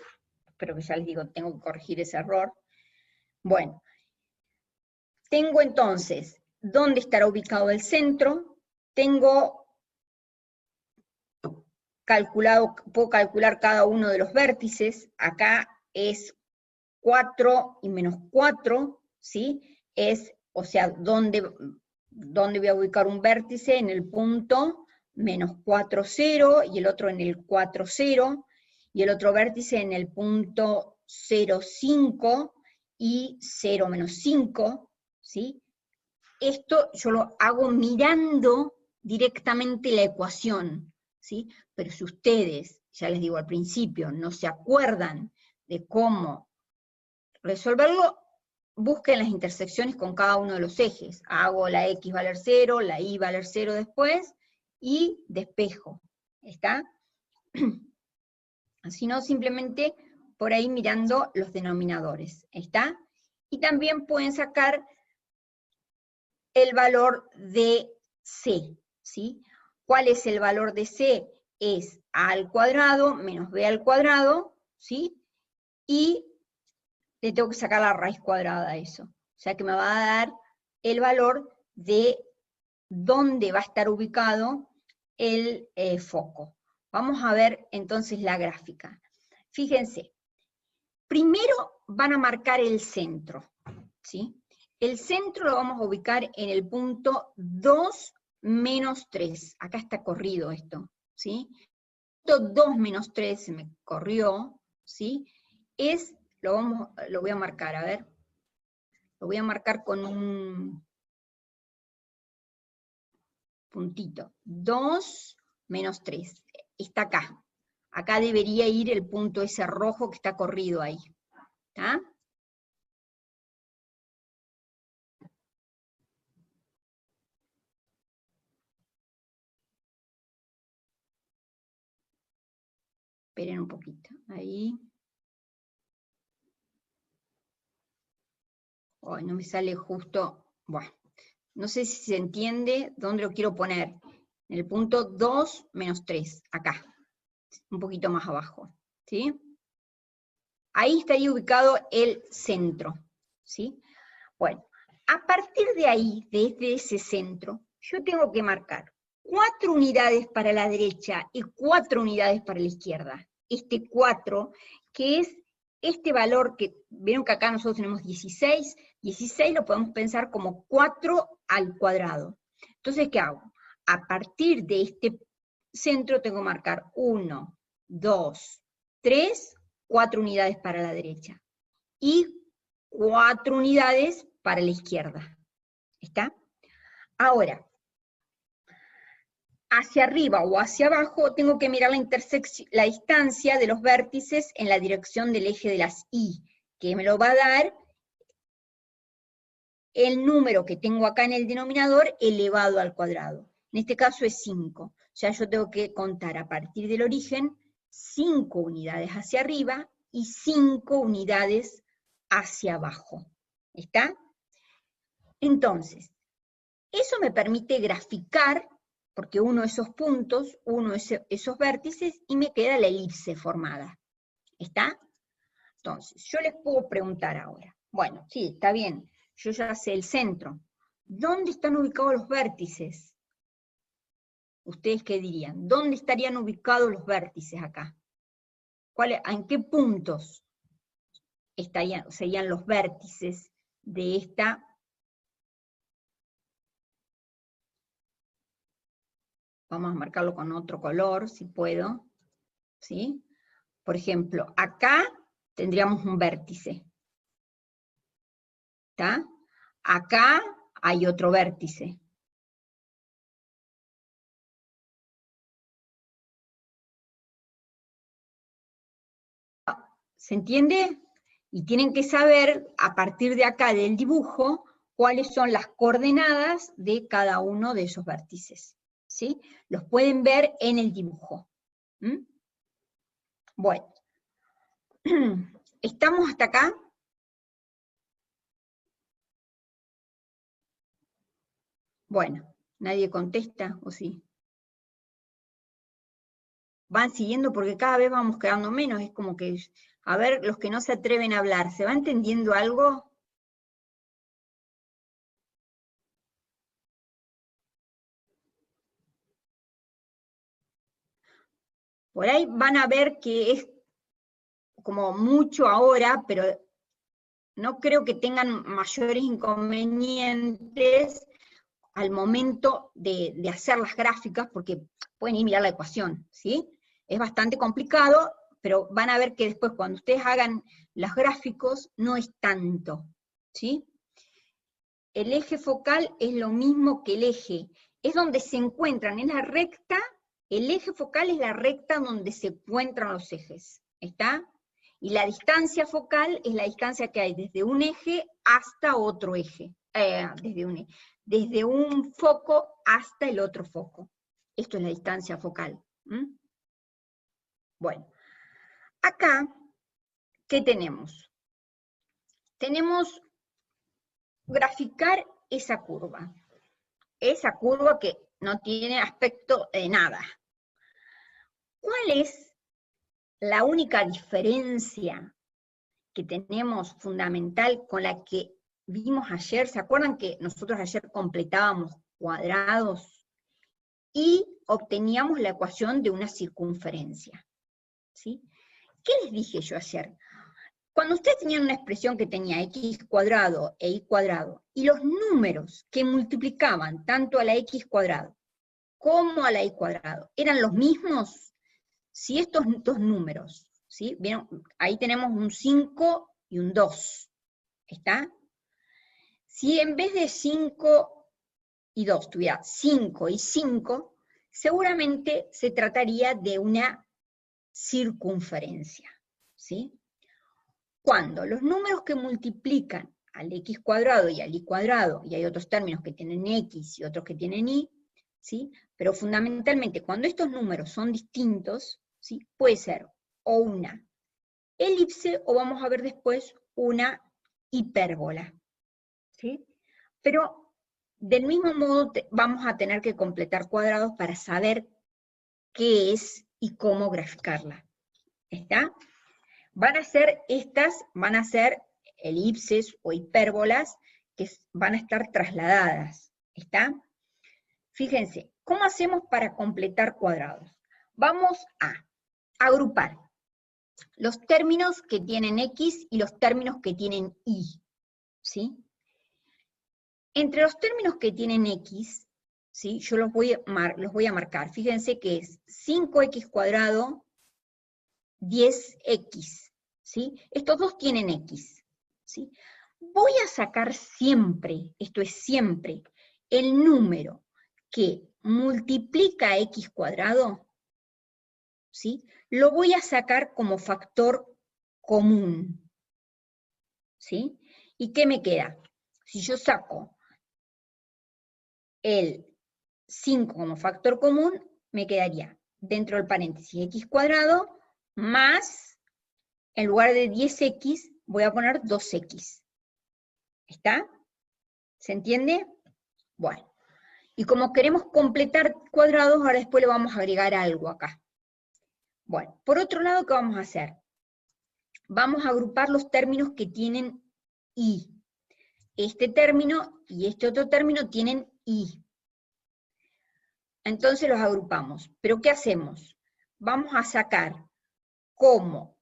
pero que ya les digo, tengo que corregir ese error. Bueno, tengo entonces dónde estará ubicado el centro, tengo calculado, puedo calcular cada uno de los vértices, acá es 4 y menos 4, ¿sí? O sea, ¿dónde voy a ubicar un vértice? En el punto menos 4, 0, y el otro en el 4, 0, y el otro vértice en el punto 0, 5, y 0, menos 5, ¿sí? Esto yo lo hago mirando directamente la ecuación, ¿sí? Pero si ustedes, ya les digo al principio, no se acuerdan de cómo resolverlo, busquen las intersecciones con cada uno de los ejes. Hago la X valer 0, la Y valer 0 después, y despejo. ¿Está? sino simplemente por ahí mirando los denominadores, ¿está? Y también pueden sacar el valor de C, ¿sí? ¿Cuál es el valor de C? Es a al cuadrado menos b al cuadrado, ¿sí? Y le tengo que sacar la raíz cuadrada a eso. O sea que me va a dar el valor de dónde va a estar ubicado el foco. Vamos a ver entonces la gráfica. Fíjense, primero van a marcar el centro, ¿sí? El centro lo vamos a ubicar en el punto 2 menos 3. Acá está corrido esto, ¿sí? Punto 2 menos 3 se me corrió, ¿sí? Lo voy a marcar, a ver. Lo voy a marcar con un puntito. 2 menos 3. Está acá. Acá debería ir el punto ese rojo que está corrido ahí. ¿Está? Esperen un poquito. Ahí. Oh, no me sale justo. Bueno, no sé si se entiende dónde lo quiero poner. En el punto 2 menos 3. Acá. Un poquito más abajo. ¿Sí? Ahí estaría ubicado el centro. ¿Sí? Bueno, a partir de ahí, desde ese centro, yo tengo que marcar 4 unidades para la derecha y 4 unidades para la izquierda. Este 4, que es este valor que, vieron que acá nosotros tenemos 16, 16 lo podemos pensar como 4 al cuadrado. Entonces, ¿qué hago? A partir de este centro tengo que marcar 1, 2, 3, 4 unidades para la derecha. Y 4 unidades para la izquierda. ¿Está? Ahora, hacia arriba o hacia abajo tengo que mirar la distancia de los vértices en la dirección del eje de las Y, que me lo va a dar el número que tengo acá en el denominador elevado al cuadrado. En este caso es 5. O sea, yo tengo que contar a partir del origen 5 unidades hacia arriba y 5 unidades hacia abajo. ¿Está? Entonces, eso me permite graficar, porque uno esos puntos, uno esos vértices, y me queda la elipse formada. ¿Está? Entonces, yo les puedo preguntar ahora. Bueno, sí, está bien, yo ya sé el centro. ¿Dónde están ubicados los vértices? ¿Ustedes qué dirían? ¿Dónde estarían ubicados los vértices acá? ¿En qué puntos serían los vértices de esta? Vamos a marcarlo con otro color, si puedo. ¿Sí? Por ejemplo, acá tendríamos un vértice. ¿Está? Acá hay otro vértice. ¿Se entiende? Y tienen que saber, a partir de acá del dibujo, cuáles son las coordenadas de cada uno de esos vértices. ¿Sí? Los pueden ver en el dibujo. ¿Mm? Bueno. ¿Estamos hasta acá? Bueno, ¿nadie contesta o sí? Van siguiendo porque cada vez vamos quedando menos, es como que, a ver, los que no se atreven a hablar, ¿se va entendiendo algo? Por ahí van a ver que es como mucho ahora, pero no creo que tengan mayores inconvenientes al momento de hacer las gráficas, porque pueden ir a mirar la ecuación, ¿sí? Es bastante complicado, pero van a ver que después cuando ustedes hagan los gráficos, no es tanto, ¿sí? El eje focal es lo mismo que el eje, es donde se encuentran, en la recta, el eje focal es la recta donde se encuentran los ejes, ¿está? Y la distancia focal es la distancia que hay desde un eje hasta otro eje, desde un foco hasta el otro foco. Esto es la distancia focal. ¿Mm? Bueno, Acá, ¿qué tenemos? Tenemos graficar esa curva que no tiene aspecto de nada. ¿Cuál es la única diferencia que tenemos fundamental con la que vimos ayer? ¿Se acuerdan que nosotros ayer completábamos cuadrados y obteníamos la ecuación de una circunferencia? ¿Sí? ¿Qué les dije yo ayer? Cuando ustedes tenían una expresión que tenía x cuadrado e y cuadrado, y los números que multiplicaban tanto a la x cuadrado como a la y cuadrado eran los mismos, si estos dos números, ¿sí? ¿Vieron? Ahí tenemos un 5 y un 2, ¿está? Si en vez de 5 y 2 tuviera 5 y 5, seguramente se trataría de una circunferencia, ¿sí? Cuando los números que multiplican al x cuadrado y al y cuadrado, y hay otros términos que tienen x y otros que tienen y, ¿sí? Pero fundamentalmente cuando estos números son distintos, ¿sí? Puede ser o una elipse o vamos a ver después una hipérbola, ¿sí? Pero del mismo modo vamos a tener que completar cuadrados para saber qué es y cómo graficarla, ¿está? Van a ser elipses o hipérbolas que van a estar trasladadas, ¿está? Fíjense, ¿cómo hacemos para completar cuadrados? Vamos a agrupar los términos que tienen x y los términos que tienen y, ¿sí? Entre los términos que tienen x, ¿sí? Yo los voy a marcar. Fíjense que es 5x cuadrado, 10x, ¿sí? Estos dos tienen x, ¿sí? Voy a sacar siempre, esto es siempre, el número que multiplica x cuadrado, ¿sí? Lo voy a sacar como factor común, ¿sí? ¿Y qué me queda? Si yo saco el 5 como factor común, me quedaría dentro del paréntesis x cuadrado más, en lugar de 10x, voy a poner 2x. ¿Está? ¿Se entiende? Bueno. Y como queremos completar cuadrados, ahora después le vamos a agregar algo acá. Bueno, por otro lado, ¿qué vamos a hacer? Vamos a agrupar los términos que tienen y. Este término y este otro término tienen y. Entonces los agrupamos. ¿Pero qué hacemos? Vamos a sacar como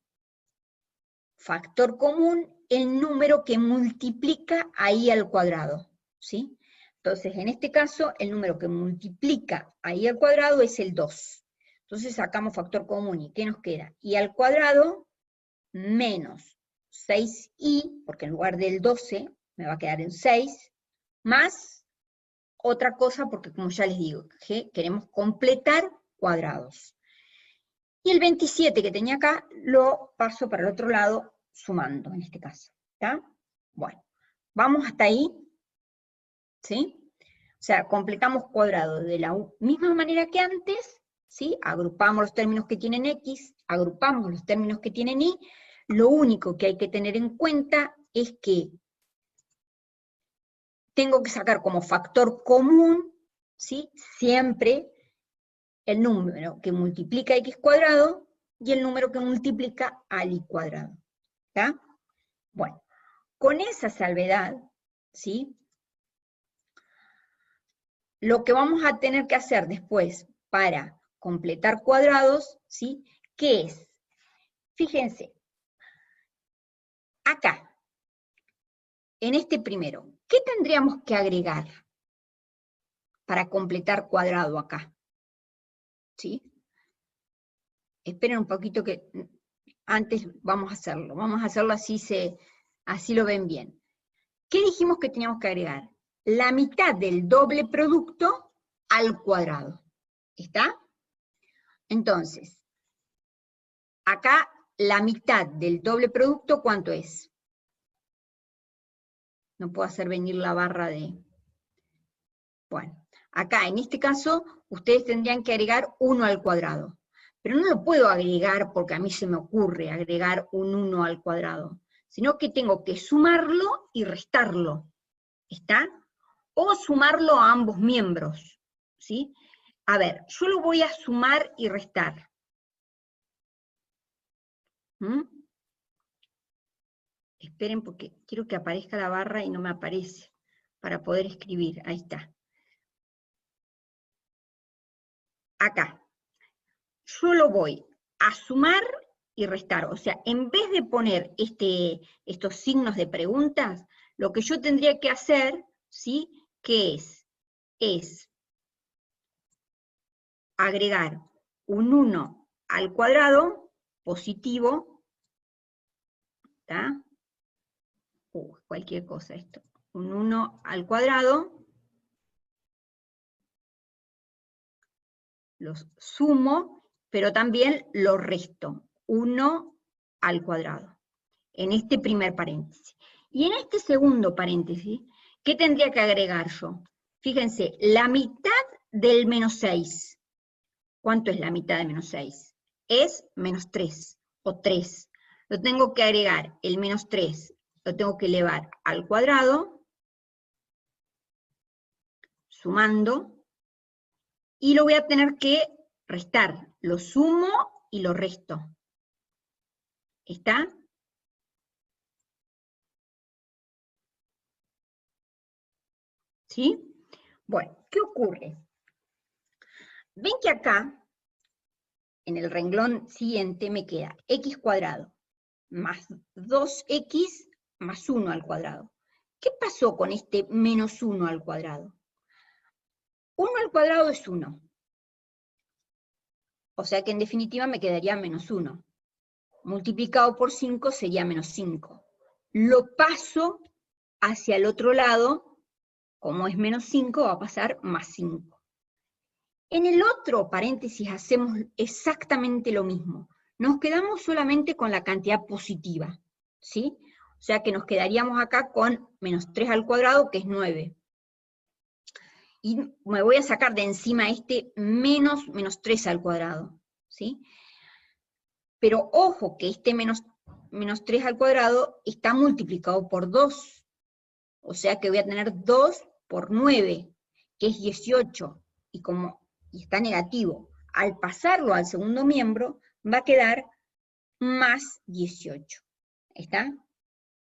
factor común el número que multiplica a i al cuadrado, ¿sí? Entonces, en este caso, el número que multiplica a i al cuadrado es el 2. Entonces sacamos factor común, ¿y qué nos queda? I al cuadrado menos 6i, porque en lugar del 12 me va a quedar en 6, más otra cosa, porque como ya les digo, queremos completar cuadrados. Y el 27 que tenía acá, lo paso para el otro lado, sumando en este caso, ¿está? Bueno, vamos hasta ahí, ¿sí? O sea, completamos cuadrados de la misma manera que antes, ¿sí? Agrupamos los términos que tienen x, agrupamos los términos que tienen y, lo único que hay que tener en cuenta es que tengo que sacar como factor común, ¿sí? Siempre el número que multiplica x cuadrado y el número que multiplica al y cuadrado, ¿está? Bueno, con esa salvedad, ¿sí? Lo que vamos a tener que hacer después para completar cuadrados, ¿sí? ¿Qué es? Fíjense, acá, en este primero, ¿qué tendríamos que agregar para completar cuadrado acá? ¿Sí? Esperen un poquito que antes vamos a hacerlo así lo ven bien. ¿Qué dijimos que teníamos que agregar? La mitad del doble producto al cuadrado. ¿Está? Entonces, acá la mitad del doble producto, ¿cuánto es? No puedo hacer venir la barra de... Bueno, acá en este caso, ustedes tendrían que agregar 1 al cuadrado. pero no lo puedo agregar porque a mí se me ocurre agregar un 1 al cuadrado, sino que tengo que sumarlo y restarlo, ¿está? O sumarlo a ambos miembros, ¿sí? A ver, yo lo voy a sumar y restar. Esperen porque quiero que aparezca la barra y no me aparece, para poder escribir, ahí está. Acá. Yo lo voy a sumar y restar, o sea, en vez de poner estos signos de preguntas, lo que yo tendría que hacer, ¿sí? ¿Qué es? Es agregar un 1 al cuadrado positivo, ¿está? Cualquier cosa esto, un 1 al cuadrado, los sumo, pero también lo resto, 1 al cuadrado, en este primer paréntesis. Y en este segundo paréntesis, ¿qué tendría que agregar yo? Fíjense, la mitad del menos 6. ¿Cuánto es la mitad de menos 6? Es menos 3, o 3. Lo tengo que agregar, el menos 3, lo tengo que elevar al cuadrado, sumando, y lo voy a tener que restar. Lo sumo y lo resto. ¿Está? ¿Sí? Bueno, ¿qué ocurre? Ven que acá, en el renglón siguiente, me queda x cuadrado más 2x más 1 al cuadrado. ¿Qué pasó con este menos 1 al cuadrado? 1 al cuadrado es 1. O sea que en definitiva me quedaría menos 1. Multiplicado por 5 sería menos 5. Lo paso hacia el otro lado, como es menos 5, va a pasar más 5. En el otro paréntesis hacemos exactamente lo mismo. Nos quedamos solamente con la cantidad positiva, ¿sí? O sea que nos quedaríamos acá con menos 3 al cuadrado, que es 9. Y me voy a sacar de encima este menos 3 al cuadrado, ¿sí? Pero ojo que este menos 3 al cuadrado está multiplicado por 2. O sea que voy a tener 2 por 9, que es 18. Y como está negativo, al pasarlo al segundo miembro, va a quedar más 18. ¿Está?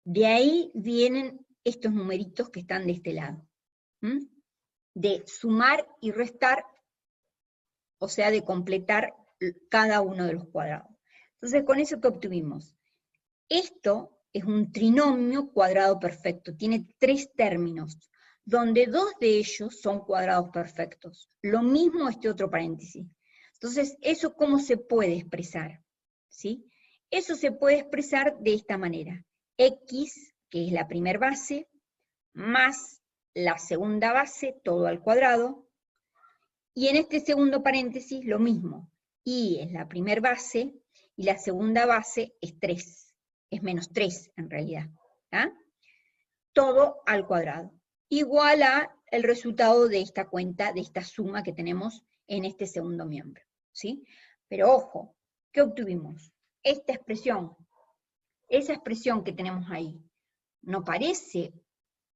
De ahí vienen estos numeritos que están de este lado. De sumar y restar, o sea, de completar cada uno de los cuadrados. Entonces, con eso que obtuvimos, esto es un trinomio cuadrado perfecto, tiene 3 términos, donde 2 de ellos son cuadrados perfectos. Lo mismo este otro paréntesis. Entonces, ¿eso cómo se puede expresar? ¿Sí? Eso se puede expresar de esta manera. X, que es la primera base, más la segunda base, todo al cuadrado, y en este segundo paréntesis lo mismo. Y es la primera base, y la segunda base es 3. Es menos 3 en realidad. ¿Ah? Todo al cuadrado. Igual a el resultado de esta cuenta, de esta suma que tenemos en este segundo miembro. ¿Sí? Pero ojo, ¿qué obtuvimos? Esta expresión, esa expresión que tenemos ahí, ¿no parece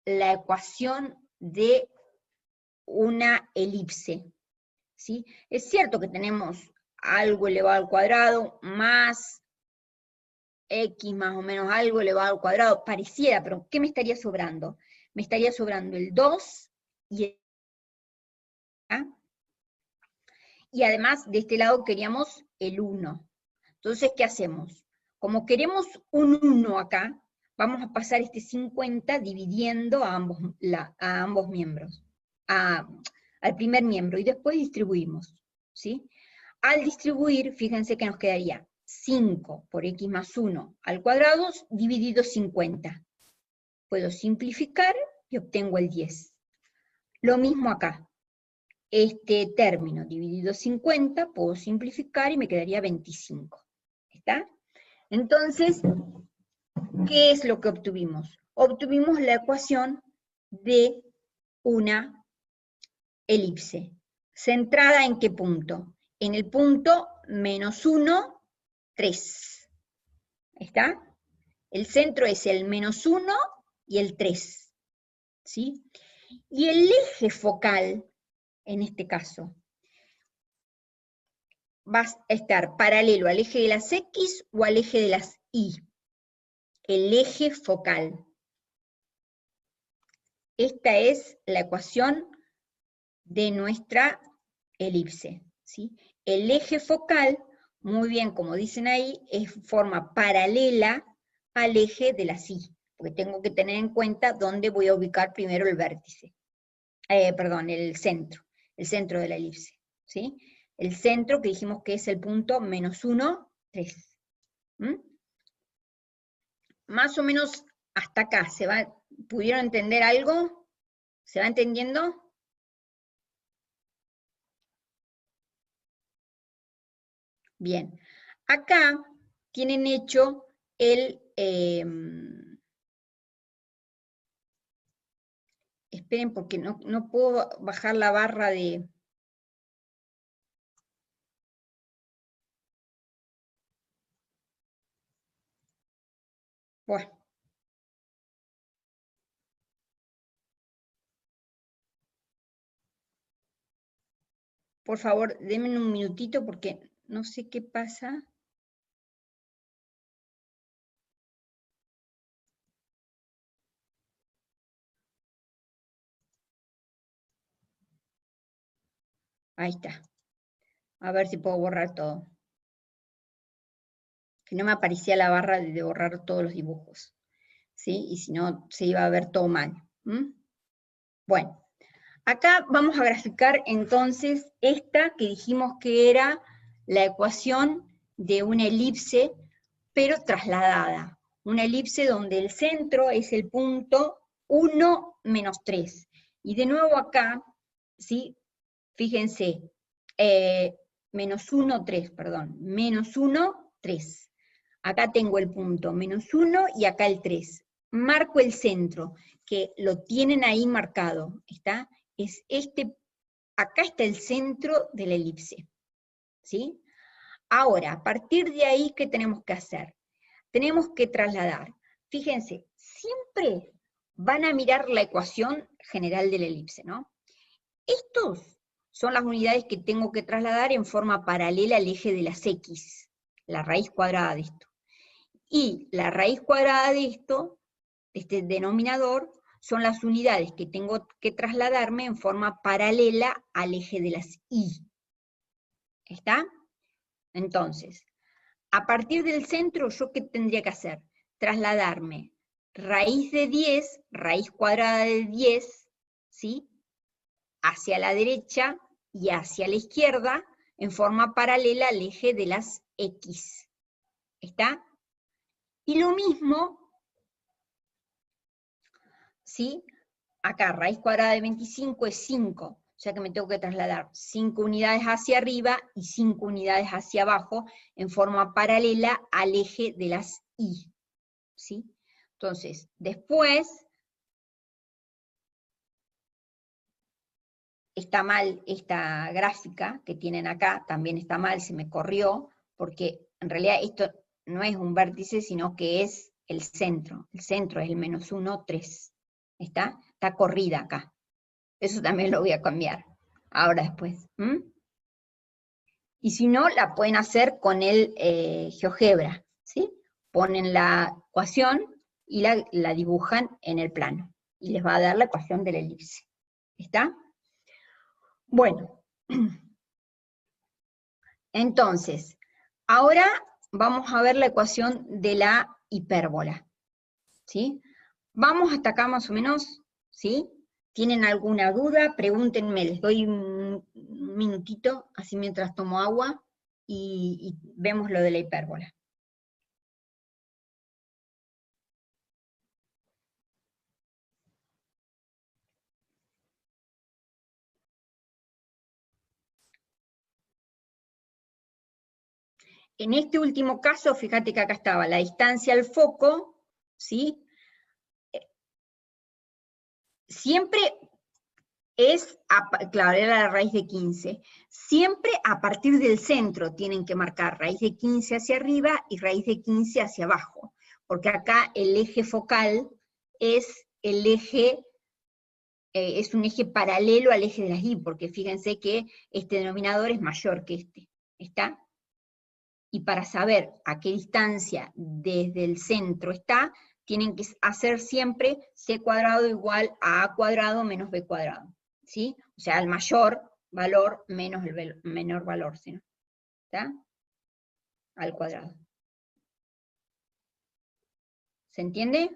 la ecuación de una elipse? ¿Sí? Es cierto que tenemos algo elevado al cuadrado más x más o menos algo elevado al cuadrado, pareciera, pero ¿qué me estaría sobrando? Me estaría sobrando el 2 y el... ¿ah? Y además de este lado queríamos el 1. Entonces, ¿qué hacemos? Como queremos un 1 acá, vamos a pasar este 50 dividiendo a ambos miembros, al primer miembro, y después distribuimos, ¿sí? Al distribuir, fíjense que nos quedaría 5 por x más 1 al cuadrado dividido 50. Puedo simplificar y obtengo el 10. Lo mismo acá. Este término dividido 50, puedo simplificar y me quedaría 25. ¿Está? Entonces, ¿qué es lo que obtuvimos? Obtuvimos la ecuación de una elipse. ¿Centrada en qué punto? En el punto menos 1, 3. ¿Está? El centro es el menos 1 y el 3. ¿Sí? Y el eje focal, en este caso, va a estar paralelo al eje de las X o al eje de las Y. El eje focal. Esta es la ecuación de nuestra elipse, ¿sí? El eje focal, muy bien, como dicen ahí, es forma paralela al eje de las Y, porque tengo que tener en cuenta dónde voy a ubicar primero el vértice. Perdón, el centro de la elipse, ¿sí? El centro que dijimos que es el punto menos 1, 3. Más o menos hasta acá, ¿pudieron entender algo? ¿Se va entendiendo? Bien. Acá tienen hecho el... esperen porque no puedo bajar la barra de... Bueno. Por favor, denme un minutito porque no sé qué pasa. Ahí está. A ver si puedo borrar todo. Que no me aparecía la barra de borrar todos los dibujos. ¿Sí? Y si no, se iba a ver todo mal. Bueno, acá vamos a graficar entonces esta que dijimos que era la ecuación de una elipse, pero trasladada. Una elipse donde el centro es el punto 1 menos 3. Y de nuevo acá, ¿sí? Fíjense, menos 1, 3, perdón, menos 1, 3. Acá tengo el punto menos 1 y acá el 3. Marco el centro, que lo tienen ahí marcado, ¿está? Es este, acá está el centro de la elipse, ¿sí? Ahora, a partir de ahí, ¿qué tenemos que hacer? Tenemos que trasladar. Fíjense, siempre van a mirar la ecuación general de la elipse, ¿no? Estos son las unidades que tengo que trasladar en forma paralela al eje de las X, la raíz cuadrada de esto. Y la raíz cuadrada de esto, este denominador, son las unidades que tengo que trasladarme en forma paralela al eje de las Y. ¿Está? Entonces, a partir del centro, ¿yo qué tendría que hacer? Trasladarme raíz de 10, raíz cuadrada de 10, ¿sí? Hacia la derecha y hacia la izquierda, en forma paralela al eje de las X. ¿Está? Y lo mismo, ¿sí? Acá, raíz cuadrada de 25 es 5, o sea que me tengo que trasladar 5 unidades hacia arriba y 5 unidades hacia abajo, en forma paralela al eje de las Y. ¿Sí? Entonces, después, está mal esta gráfica que tienen acá, también está mal, se me corrió, porque en realidad esto no es un vértice, sino que es el centro. El centro es el menos 1, 3. ¿Está? Está corrida acá. Eso también lo voy a cambiar, ahora después. Y si no, la pueden hacer con el GeoGebra, ¿sí? Ponen la ecuación y la dibujan en el plano. Y les va a dar la ecuación de la elipse. ¿Está? Bueno. Entonces, ahora vamos a ver la ecuación de la hipérbola. ¿Sí? Vamos hasta acá más o menos, ¿sí? ¿Tienen alguna duda? Pregúntenme, les doy un minutito, así mientras tomo agua, y vemos lo de la hipérbola. En este último caso, fíjate que acá estaba la distancia al foco, ¿sí? Siempre claro, era la raíz de 15. Siempre a partir del centro tienen que marcar raíz de 15 hacia arriba y raíz de 15 hacia abajo, porque acá el eje focal es el eje, es un eje paralelo al eje de las Y, porque fíjense que este denominador es mayor que este, ¿está? Y para saber a qué distancia desde el centro está, tienen que hacer siempre c cuadrado igual a a cuadrado menos b cuadrado, ¿sí? O sea, el mayor valor menos el menor valor, ¿sí? ¿Está? Al cuadrado. ¿Se entiende?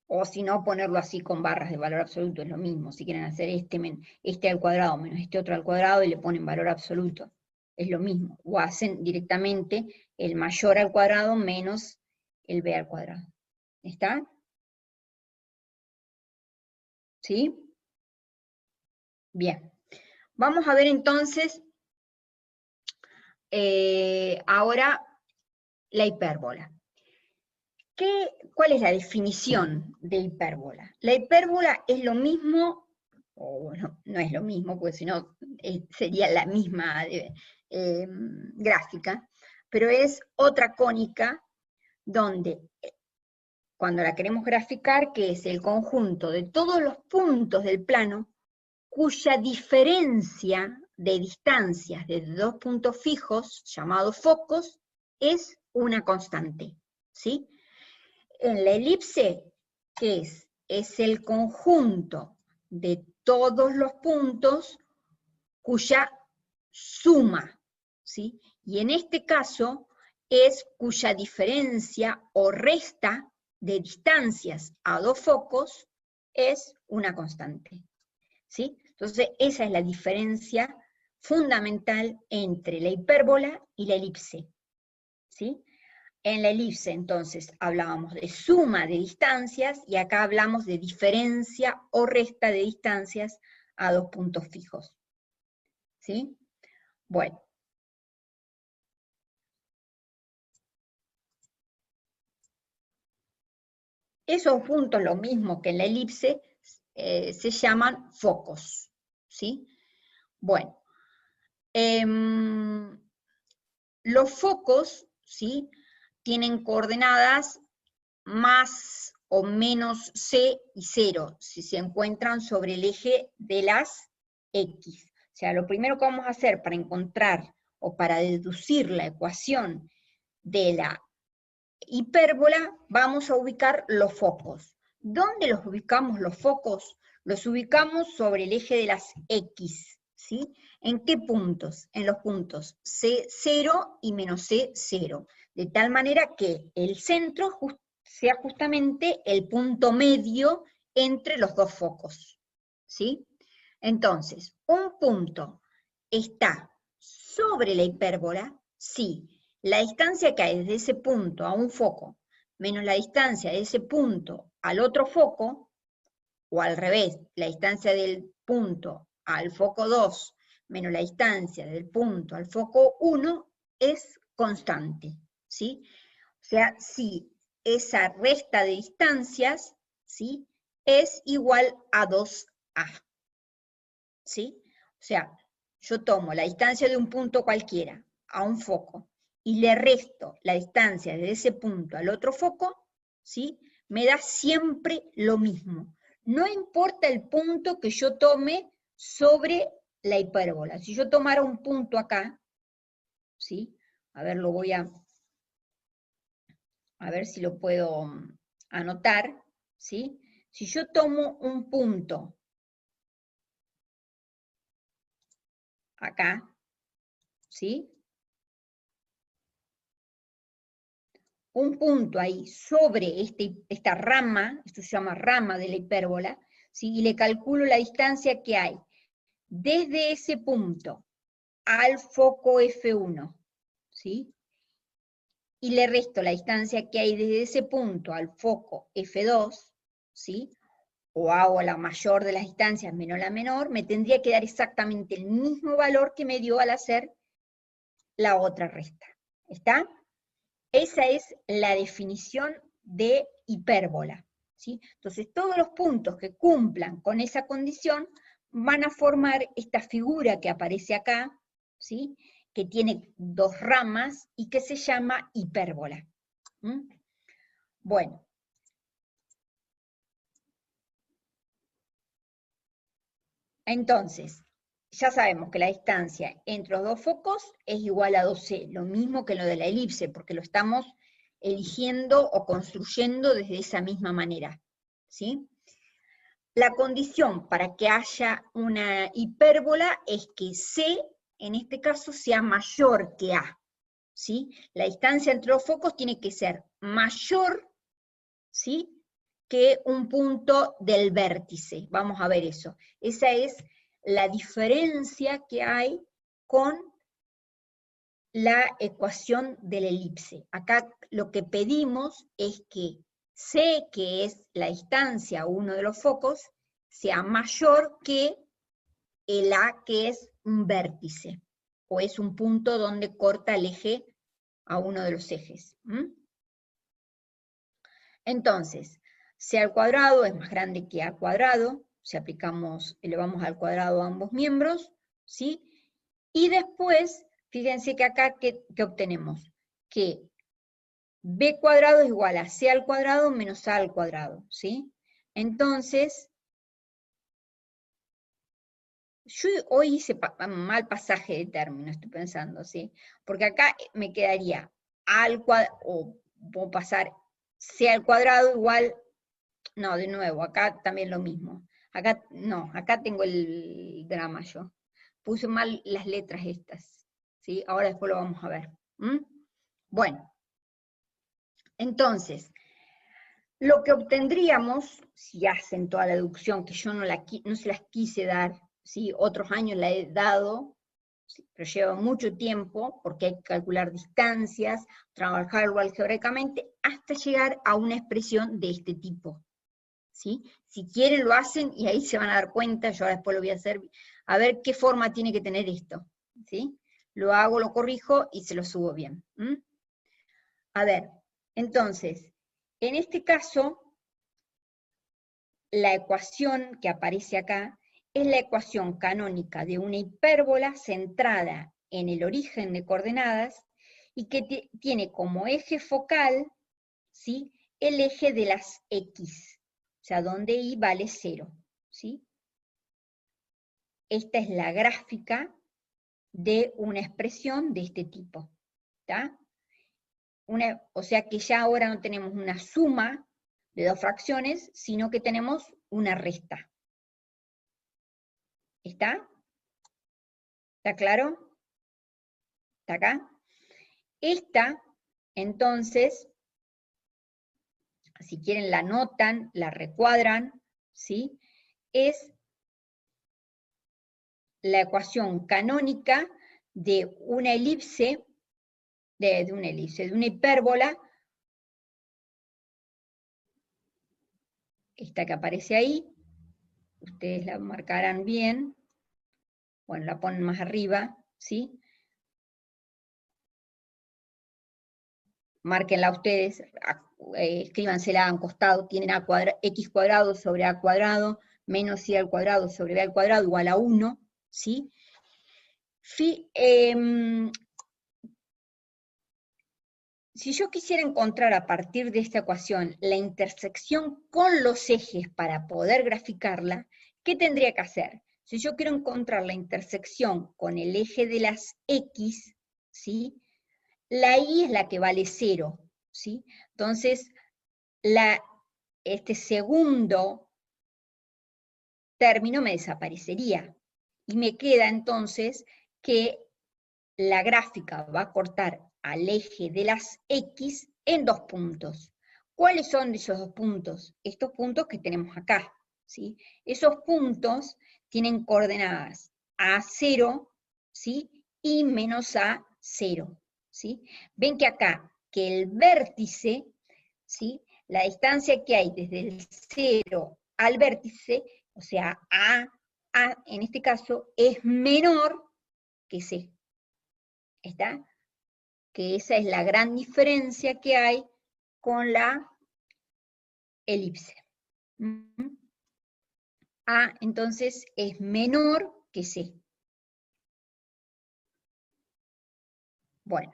O si no, ponerlo así con barras de valor absoluto, es lo mismo. Si quieren hacer este al cuadrado menos este otro al cuadrado y le ponen valor absoluto, es lo mismo. O hacen directamente el mayor al cuadrado menos el b al cuadrado. ¿Está? ¿Sí? Bien. Vamos a ver entonces ahora la hipérbola. ¿Cuál es la definición de hipérbola? La hipérbola es lo mismo, o bueno, no es lo mismo, porque si no sería la misma gráfica, pero es otra cónica donde cuando la queremos graficar, que es el conjunto de todos los puntos del plano, cuya diferencia de distancias de dos puntos fijos, llamados focos, es una constante, ¿sí? En la elipse, ¿qué es? Es el conjunto de todos los puntos cuya suma, ¿sí? Y en este caso es cuya diferencia o resta de distancias a dos focos es una constante, ¿sí? Entonces esa es la diferencia fundamental entre la hipérbola y la elipse, ¿sí? En la elipse, entonces, hablábamos de suma de distancias, y acá hablamos de diferencia o resta de distancias a dos puntos fijos. ¿Sí? Bueno. Esos puntos, lo mismo que en la elipse, se llaman focos. ¿Sí? Bueno. Los focos, ¿sí?, tienen coordenadas más o menos C y 0, si se encuentran sobre el eje de las X. O sea, lo primero que vamos a hacer para encontrar o para deducir la ecuación de la hipérbola, vamos a ubicar los focos. ¿Dónde los ubicamos los focos? Los ubicamos sobre el eje de las X, ¿sí? ¿En qué puntos? En los puntos C0 y menos C0, de tal manera que el centro sea justamente el punto medio entre los dos focos, ¿sí? Entonces, un punto está sobre la hipérbola, sí. La distancia que hay desde ese punto a un foco, menos la distancia de ese punto al otro foco, o al revés, la distancia del punto al foco 2, menos la distancia del punto al foco 1, es constante, ¿sí? O sea, si esa resta de distancias, ¿sí?, es igual a 2A, ¿sí? O sea, yo tomo la distancia de un punto cualquiera a un foco y le resto la distancia de ese punto al otro foco, ¿sí?, me da siempre lo mismo. No importa el punto que yo tome sobre la hipérbola. Si yo tomara un punto acá, ¿sí?, a ver, lo voy a ver si lo puedo anotar, ¿sí? Si yo tomo un punto acá, ¿sí?, un punto ahí sobre esta rama, esto se llama rama de la hipérbola, ¿sí?, y le calculo la distancia que hay desde ese punto al foco F1, ¿sí?, y le resto la distancia que hay desde ese punto al foco F2, ¿sí?, o hago la mayor de las distancias menos la menor, me tendría que dar exactamente el mismo valor que me dio al hacer la otra resta. ¿Está? Esa es la definición de hipérbola, ¿sí? Entonces todos los puntos que cumplan con esa condición van a formar esta figura que aparece acá, ¿sí? Que tiene dos ramas y que se llama hipérbola. ¿Mm? Bueno. Entonces, ya sabemos que la distancia entre los dos focos es igual a 2c, lo mismo que lo de la elipse, porque lo estamos eligiendo o construyendo desde esa misma manera, ¿sí? La condición para que haya una hipérbola es que C, en este caso, sea mayor que A, ¿sí? La distancia entre los focos tiene que ser mayor, ¿sí?, que un punto del vértice. Vamos a ver eso. Esa es la diferencia que hay con la ecuación de la elipse. Acá lo que pedimos es que C, que es la distancia a uno de los focos, sea mayor que el A, que es un vértice, o es un punto donde corta el eje a uno de los ejes. Entonces, C al cuadrado es más grande que A cuadrado, si elevamos al cuadrado a ambos miembros, ¿sí? Y después, fíjense que acá, ¿qué obtenemos? Que B cuadrado es igual a C al cuadrado menos A al cuadrado, ¿sí? Entonces, yo hoy hice mal pasaje de términos, estoy pensando, ¿sí? Porque acá me quedaría A al cuadrado, o puedo pasar C al cuadrado igual. No, de nuevo, acá también lo mismo. Acá, no, acá tengo el drama yo. Puse mal las letras estas, ¿sí? Ahora después lo vamos a ver. Bueno, entonces, lo que obtendríamos, si hacen toda la deducción, que yo no se las quise dar, ¿sí? Otros años la he dado, ¿sí? Pero lleva mucho tiempo, porque hay que calcular distancias, trabajarlo algebraicamente, hasta llegar a una expresión de este tipo. ¿Sí? Si quieren lo hacen y ahí se van a dar cuenta, yo ahora después lo voy a hacer, a ver qué forma tiene que tener esto, ¿sí? Lo hago, lo corrijo y se lo subo bien. A ver, entonces, en este caso, la ecuación que aparece acá es la ecuación canónica de una hipérbola centrada en el origen de coordenadas y que tiene como eje focal, ¿sí?, el eje de las X. O sea, donde I vale 0, ¿sí? Esta es la gráfica de una expresión de este tipo, ¿está? O sea que ya ahora no tenemos una suma de dos fracciones, sino que tenemos una resta. ¿Está? ¿Está claro? ¿Está acá? Esta, entonces, si quieren la anotan, la recuadran, ¿sí? Es la ecuación canónica de una elipse, de una hipérbola, esta que aparece ahí, ustedes la marcarán bien, bueno, la ponen más arriba, ¿sí? Márquenla ustedes, escríbansela a un costado, tienen x cuadrado sobre a cuadrado, menos y al cuadrado sobre b al cuadrado igual a 1, ¿sí? Si yo quisiera encontrar a partir de esta ecuación la intersección con los ejes para poder graficarla, ¿qué tendría que hacer? Si yo quiero encontrar la intersección con el eje de las X, ¿sí?, la Y es la que vale 0, ¿sí? Entonces, este segundo término me desaparecería. Y me queda entonces que la gráfica va a cortar al eje de las X en dos puntos. ¿Cuáles son esos dos puntos? Estos puntos que tenemos acá, ¿sí? Esos puntos tienen coordenadas A0, ¿sí?, y menos A0, ¿sí? Ven que acá, que el vértice, ¿sí?, la distancia que hay desde el 0 al vértice, o sea, A en este caso, es menor que C. ¿Está? Que esa es la gran diferencia que hay con la elipse. A entonces es menor que C. Bueno,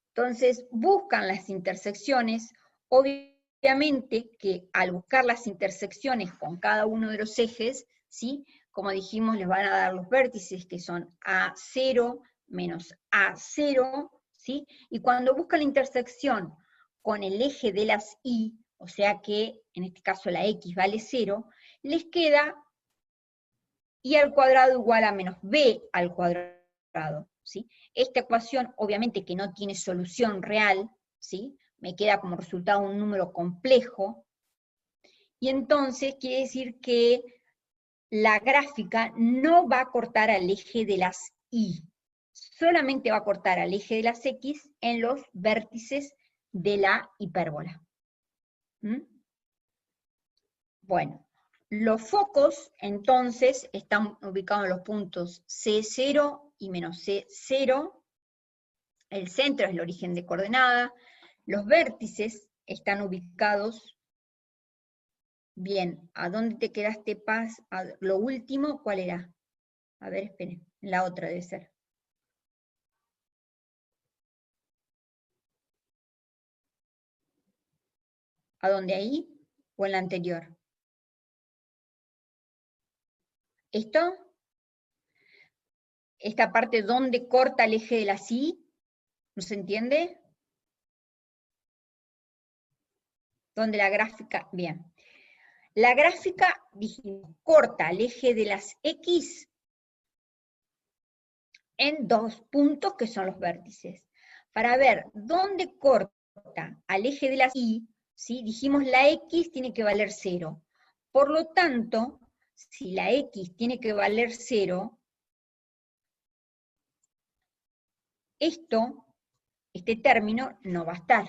entonces buscan las intersecciones. Obviamente que al buscar las intersecciones con cada uno de los ejes, ¿sí? Como dijimos, les van a dar los vértices que son A0 menos A0, ¿sí? Y cuando buscan la intersección con el eje de las Y, o sea que en este caso la X vale 0, les queda Y al cuadrado igual a menos B al cuadrado, ¿sí? Esta ecuación, obviamente que no tiene solución real, ¿sí? Me queda como resultado un número complejo, y entonces quiere decir que la gráfica no va a cortar al eje de las Y, solamente va a cortar al eje de las X en los vértices de la hipérbola. Bueno, los focos, entonces, están ubicados en los puntos C0 y menos C0, el centro es el origen de coordenada, los vértices están ubicados, bien, ¿a dónde te quedaste, Paz? Lo último, ¿cuál era? A ver, esperen, la otra debe ser. ¿A dónde ahí? ¿O en la anterior? ¿Esto? ¿Esta parte donde corta el eje de la Y? ¿No se entiende? Donde la gráfica, bien. La gráfica, dijimos, corta el eje de las X en dos puntos que son los vértices. Para ver dónde corta al eje de las Y, ¿sí? Dijimos la X tiene que valer 0. Por lo tanto, si la X tiene que valer 0, este término no va a estar,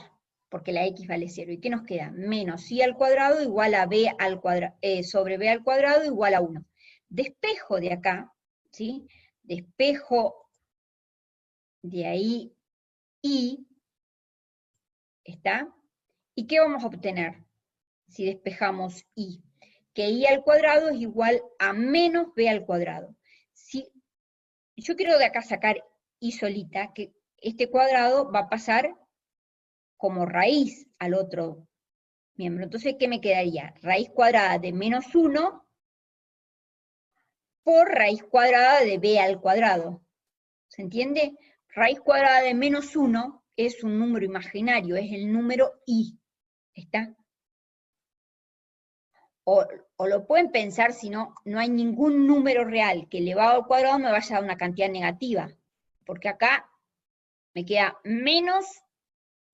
porque la X vale 0. ¿Y qué nos queda? Menos Y al cuadrado igual a B al cuadrado, sobre B al cuadrado igual a 1. Despejo de acá, ¿sí? Despejo de ahí Y, ¿está? ¿Y qué vamos a obtener si despejamos Y? Que Y al cuadrado es igual a menos B al cuadrado. Si yo quiero de acá sacar Y solita, que este cuadrado va a pasar como raíz al otro miembro. Entonces, ¿qué me quedaría? Raíz cuadrada de menos 1 por raíz cuadrada de B al cuadrado. ¿Se entiende? Raíz cuadrada de menos 1 es un número imaginario, es el número I. ¿Está? O lo pueden pensar si no hay ningún número real que elevado al cuadrado me vaya a dar una cantidad negativa. Porque acá me queda menos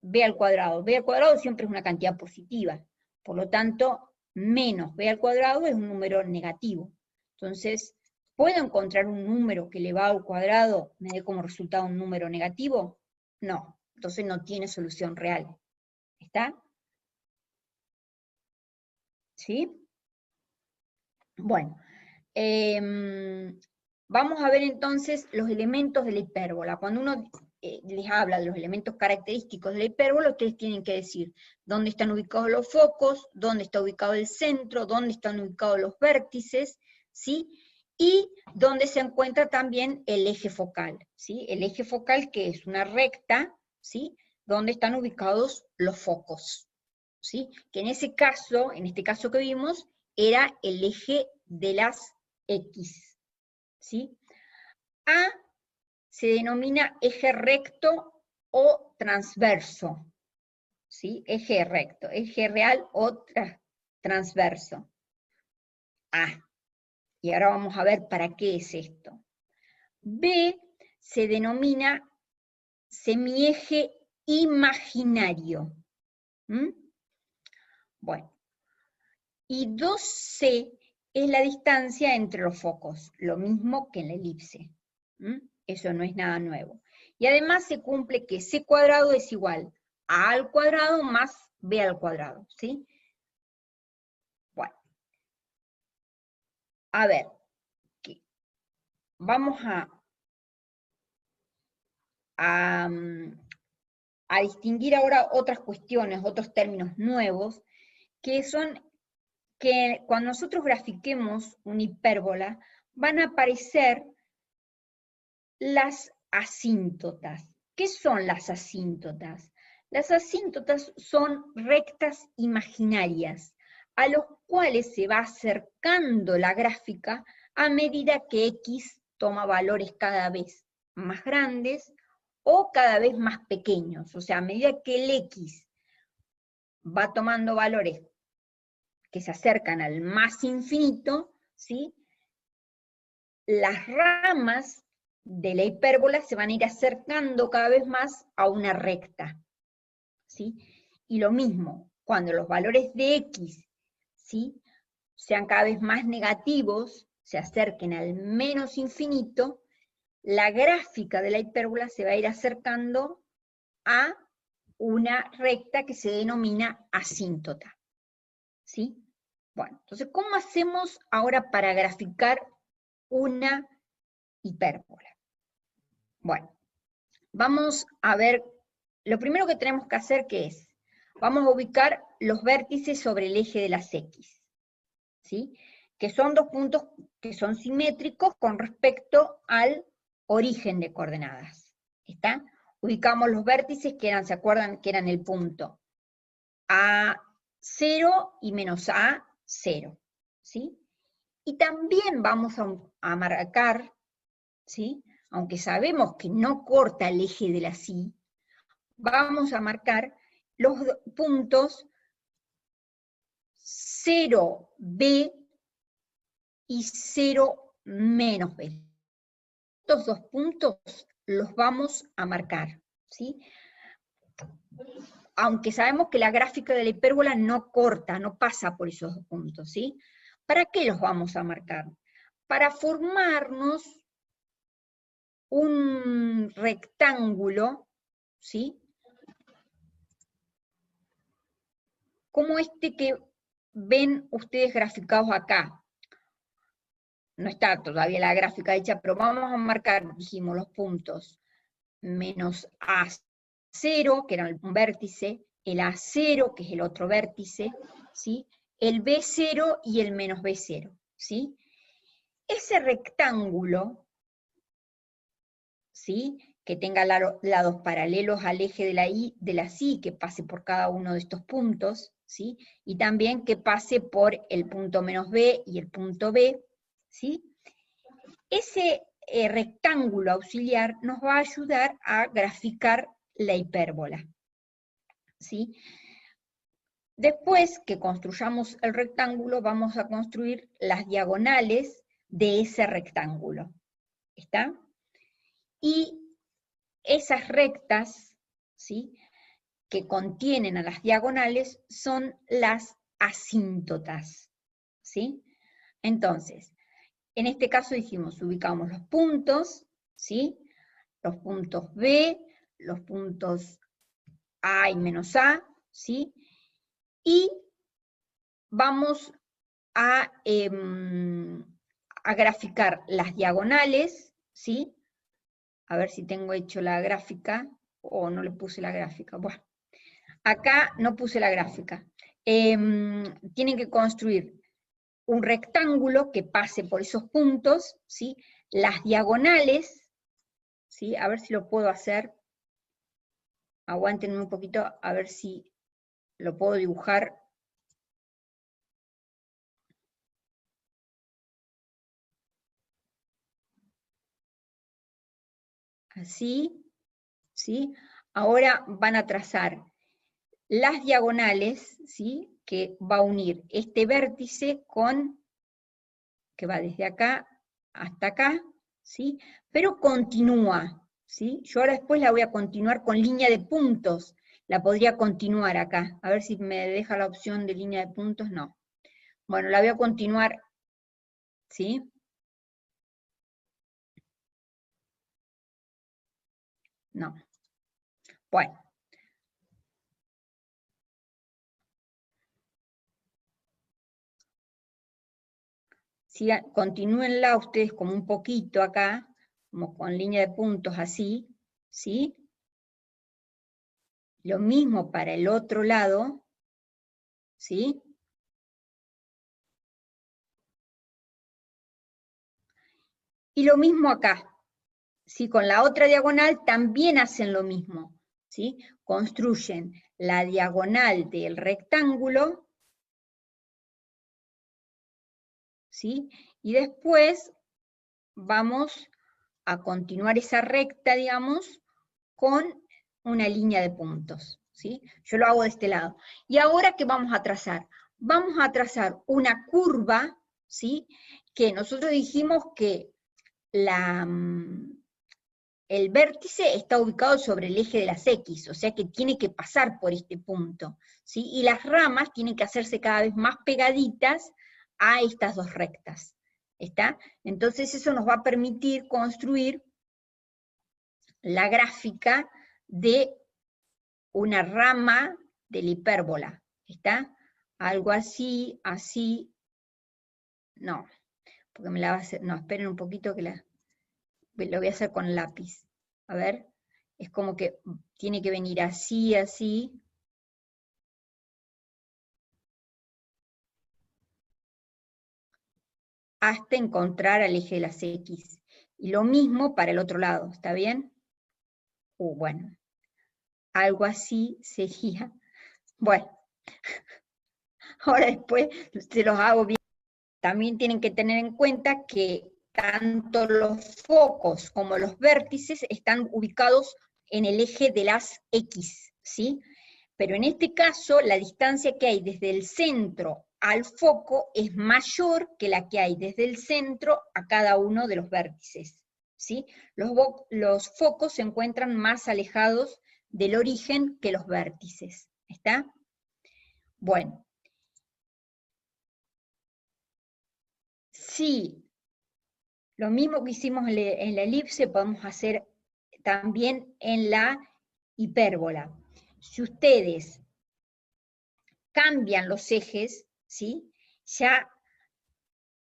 B al cuadrado. B al cuadrado siempre es una cantidad positiva. Por lo tanto, menos B al cuadrado es un número negativo. Entonces, ¿puedo encontrar un número que elevado al cuadrado me dé como resultado un número negativo? No. Entonces no tiene solución real. ¿Está? ¿Sí? Bueno. Vamos a ver entonces los elementos de la hipérbola. Cuando uno les habla de los elementos característicos de la hipérbola, ustedes tienen que decir dónde están ubicados los focos, dónde está ubicado el centro, dónde están ubicados los vértices, ¿sí? Y dónde se encuentra también el eje focal, ¿sí? El eje focal que es una recta, ¿sí? Donde están ubicados los focos, ¿sí? Que en ese caso, en este caso que vimos, era el eje de las X, ¿sí? A se denomina eje recto o transverso, ¿sí? Eje recto, eje real o transverso. A. Y ahora vamos a ver para qué es esto. B se denomina semieje imaginario. Bueno. Y 2C es la distancia entre los focos, lo mismo que en la elipse. Eso no es nada nuevo. Y además se cumple que C cuadrado es igual a al cuadrado más B al cuadrado, ¿sí? Bueno. A ver, vamos a distinguir ahora otras cuestiones, otros términos nuevos, que son que cuando nosotros grafiquemos una hipérbola, van a aparecer las asíntotas. ¿Qué son las asíntotas? Las asíntotas son rectas imaginarias, a los cuales se va acercando la gráfica a medida que X toma valores cada vez más grandes o cada vez más pequeños. O sea, a medida que el X va tomando valores que se acercan al más infinito, ¿sí? Las ramas de la hipérbola se van a ir acercando cada vez más a una recta, ¿sí? Y lo mismo, cuando los valores de X, ¿sí?, sean cada vez más negativos, se acerquen al menos infinito, la gráfica de la hipérbola se va a ir acercando a una recta que se denomina asíntota, ¿sí? Bueno, entonces, ¿cómo hacemos ahora para graficar una hipérbola? Bueno, vamos a ver, lo primero que tenemos que hacer, ¿qué es? Vamos a ubicar los vértices sobre el eje de las X, ¿sí? Que son dos puntos que son simétricos con respecto al origen de coordenadas, ¿está? Ubicamos los vértices que eran, ¿se acuerdan? Que eran el punto A0 y menos A0, ¿sí? Y también vamos a marcar, ¿sí?, aunque sabemos que no corta el eje de la Y, vamos a marcar los puntos 0B y 0 menos B. Estos dos puntos los vamos a marcar, ¿sí? Aunque sabemos que la gráfica de la hipérbola no corta, no pasa por esos dos puntos, ¿sí? ¿Para qué los vamos a marcar? Para formarnos un rectángulo, ¿sí?, como este que ven ustedes graficados acá. No está todavía la gráfica hecha, pero vamos a marcar, dijimos, los puntos menos A0, que era un vértice, el A0, que es el otro vértice, ¿sí?, el B0 y el menos B0, ¿sí? Ese rectángulo, ¿sí?, que tenga lados paralelos al eje de la Y, que pase por cada uno de estos puntos, ¿sí?, y también que pase por el punto menos B y el punto B, ¿sí? Ese rectángulo auxiliar nos va a ayudar a graficar la hipérbola, ¿sí? Después que construyamos el rectángulo, vamos a construir las diagonales de ese rectángulo, ¿está? Y esas rectas, ¿sí?, que contienen a las diagonales son las asíntotas, ¿sí? Entonces, en este caso dijimos, ubicamos los puntos, ¿sí?, los puntos B, los puntos A y menos A, ¿sí?, y vamos a graficar las diagonales, ¿sí? A ver si tengo hecho la gráfica, o no le puse la gráfica. Bueno, acá no puse la gráfica. Tienen que construir un rectángulo que pase por esos puntos, ¿sí? Las diagonales, ¿sí? A ver si lo puedo hacer. Aguántenme un poquito, a ver si lo puedo dibujar. Así, ¿sí? Ahora van a trazar las diagonales, ¿sí?, que va a unir este vértice con, que va desde acá hasta acá, ¿sí?, pero continúa, ¿sí? Yo ahora después la voy a continuar con línea de puntos, la podría continuar acá, a ver si me deja la opción de línea de puntos, no. Bueno, la voy a continuar, ¿sí? No. Bueno. Continúenla ustedes como un poquito acá, como con línea de puntos así, ¿sí? Lo mismo para el otro lado, ¿sí? Y lo mismo acá, ¿sí? Con la otra diagonal también hacen lo mismo, ¿sí? Construyen la diagonal del rectángulo, ¿sí? Y después vamos a continuar esa recta, digamos, con una línea de puntos, ¿sí? Yo lo hago de este lado. ¿Y ahora qué vamos a trazar? Vamos a trazar una curva, ¿sí? Que nosotros dijimos que el vértice está ubicado sobre el eje de las X, o sea que tiene que pasar por este punto, ¿sí? Y las ramas tienen que hacerse cada vez más pegaditas a estas dos rectas, ¿está? Entonces eso nos va a permitir construir la gráfica de una rama de la hipérbola, ¿está? Algo así, así, no, porque me la va a hacer, no, esperen un poquito que lo voy a hacer con lápiz. A ver, es como que tiene que venir así, así. Hasta encontrar al eje de las X. Y lo mismo para el otro lado, ¿está bien? Bueno, algo así sería. Bueno, ahora después se los hago bien. También tienen que tener en cuenta que tanto los focos como los vértices están ubicados en el eje de las X, ¿sí? Pero en este caso, la distancia que hay desde el centro al foco es mayor que la que hay desde el centro a cada uno de los vértices, ¿sí? Los focos se encuentran más alejados del origen que los vértices, ¿está? Bueno. Sí, lo mismo que hicimos en la elipse podemos hacer también en la hipérbola. Si ustedes cambian los ejes, ¿sí? Ya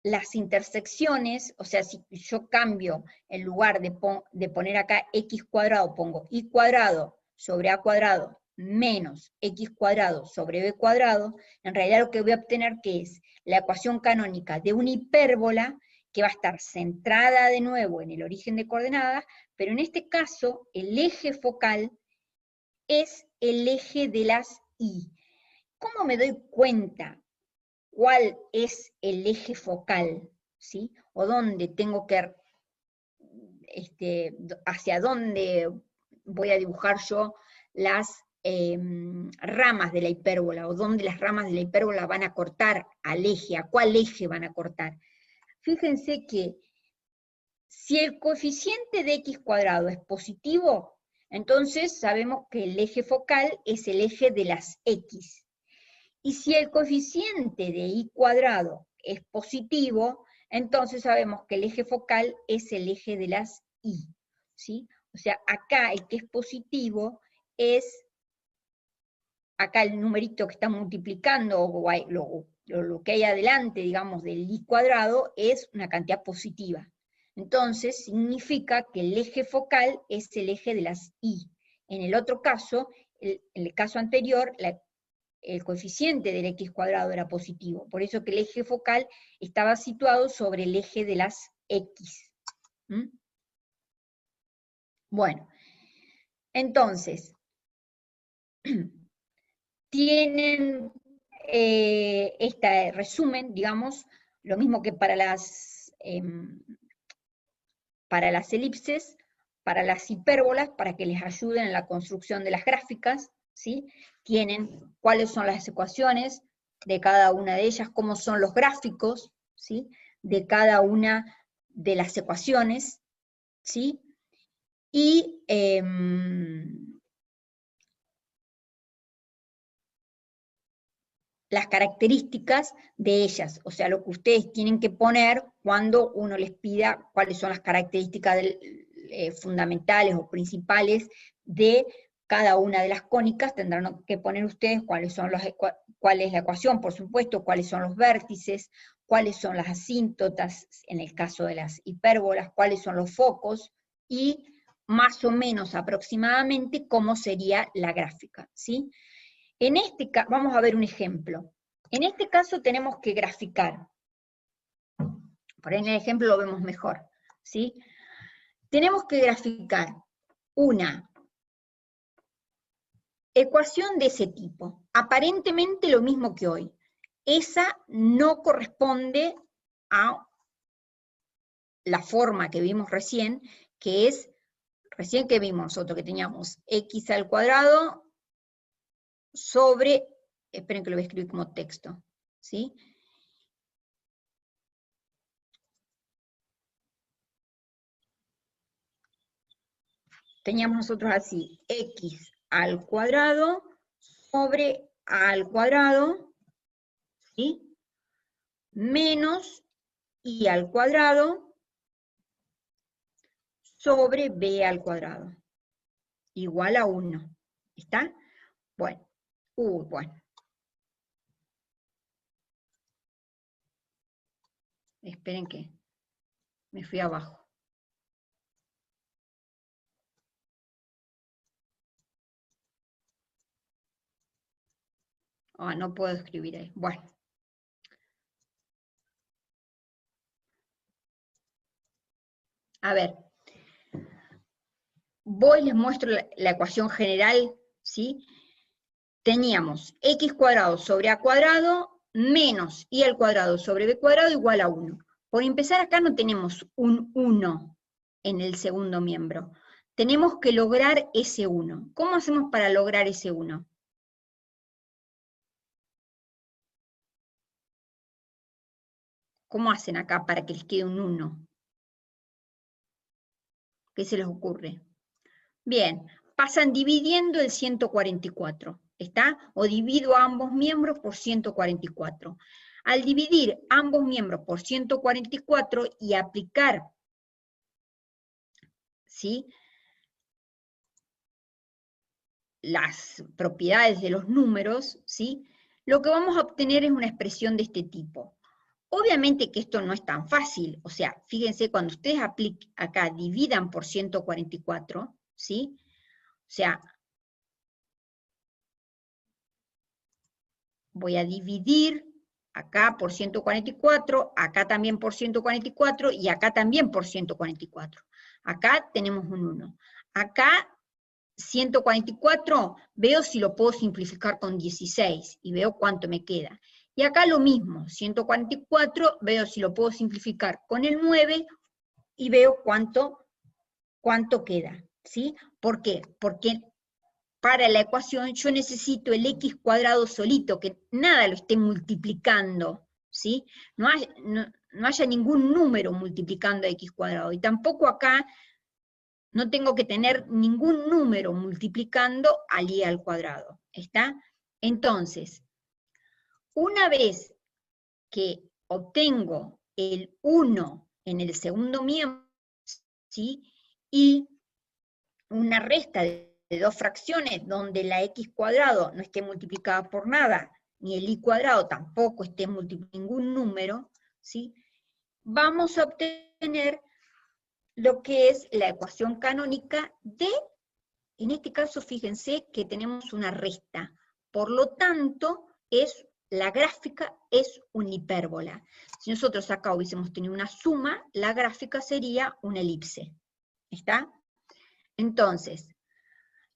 las intersecciones, o sea, si yo cambio, en lugar de poner acá x cuadrado, pongo y cuadrado sobre a cuadrado menos x cuadrado sobre b cuadrado, en realidad lo que voy a obtener que es la ecuación canónica de una hipérbola que va a estar centrada de nuevo en el origen de coordenadas, pero en este caso el eje focal es el eje de las y. ¿Cómo me doy cuenta cuál es el eje focal? ¿Sí? O dónde tengo que, hacia dónde voy a dibujar yo las ramas de la hipérbola, o dónde las ramas de la hipérbola van a cortar al eje, a cuál eje van a cortar. Fíjense que si el coeficiente de x cuadrado es positivo, entonces sabemos que el eje focal es el eje de las x. Y si el coeficiente de y cuadrado es positivo, entonces sabemos que el eje focal es el eje de las y, ¿sí? O sea, acá el que es positivo es, acá el numerito que está multiplicando, o lo que hay adelante, digamos, del y cuadrado, es una cantidad positiva. Entonces, significa que el eje focal es el eje de las y. En el otro caso, en el caso anterior, el coeficiente del x cuadrado era positivo, por eso que el eje focal estaba situado sobre el eje de las x. Bueno, entonces, tienen este resumen, digamos, lo mismo que para las elipses, para las hipérbolas, para que les ayuden en la construcción de las gráficas, ¿sí? Tienen cuáles son las ecuaciones de cada una de ellas, cómo son los gráficos, ¿sí? De cada una de las ecuaciones, ¿sí? Y las características de ellas, o sea, lo que ustedes tienen que poner cuando uno les pida cuáles son las características fundamentales o principales de cada una de las cónicas, tendrán que poner ustedes cuál es la ecuación, por supuesto, cuáles son los vértices, cuáles son las asíntotas, en el caso de las hipérbolas, cuáles son los focos, y más o menos aproximadamente cómo sería la gráfica, ¿sí? En este caso, vamos a ver un ejemplo. En este caso tenemos que graficar. Por ahí en el ejemplo lo vemos mejor, ¿sí? Tenemos que graficar una ecuación de ese tipo, aparentemente lo mismo que hoy. Esa no corresponde a la forma que vimos recién, que es, recién que vimos nosotros que teníamos x al cuadrado sobre, esperen que lo voy a escribir como texto, ¿sí? Teníamos nosotros así, x al cuadrado sobre a al cuadrado, ¿sí? Menos y al cuadrado sobre b al cuadrado, igual a 1. ¿Está? Bueno, bueno. Esperen que me fui abajo. Ah, no puedo escribir ahí. Bueno. A ver. Voy y les muestro la ecuación general, ¿sí? Teníamos x cuadrado sobre a cuadrado menos y al cuadrado sobre b cuadrado igual a 1. Por empezar acá no tenemos un 1 en el segundo miembro. Tenemos que lograr ese 1. ¿Cómo hacemos para lograr ese 1? ¿Cómo hacen acá para que les quede un 1? ¿Qué se les ocurre? Bien, pasan dividiendo el 144, ¿está? O divido a ambos miembros por 144. Al dividir ambos miembros por 144 y aplicar, ¿sí?, las propiedades de los números, ¿sí?, lo que vamos a obtener es una expresión de este tipo. Obviamente que esto no es tan fácil, o sea, fíjense, cuando ustedes apliquen acá, dividan por 144, ¿sí?, o sea, voy a dividir acá por 144, acá también por 144 y acá también por 144. Acá tenemos un 1. Acá 144 veo si lo puedo simplificar con 16 y veo cuánto me queda. Y acá lo mismo, 144 veo si lo puedo simplificar con el 9 y veo cuánto queda, ¿sí? ¿Por qué? Porque para la ecuación yo necesito el x cuadrado solito, que nada lo esté multiplicando, ¿sí? No haya ningún número multiplicando a x cuadrado, y tampoco acá no tengo que tener ningún número multiplicando al y al cuadrado, ¿está? Entonces, una vez que obtengo el 1 en el segundo miembro, ¿sí?, y una resta de dos fracciones donde la x cuadrado no esté multiplicada por nada, ni el y cuadrado tampoco esté multiplicado por ningún número, ¿sí?, vamos a obtener lo que es la ecuación canónica de, en este caso fíjense que tenemos una resta, por lo tanto la gráfica es una hipérbola. Si nosotros acá hubiésemos tenido una suma, la gráfica sería una elipse, ¿está? Entonces,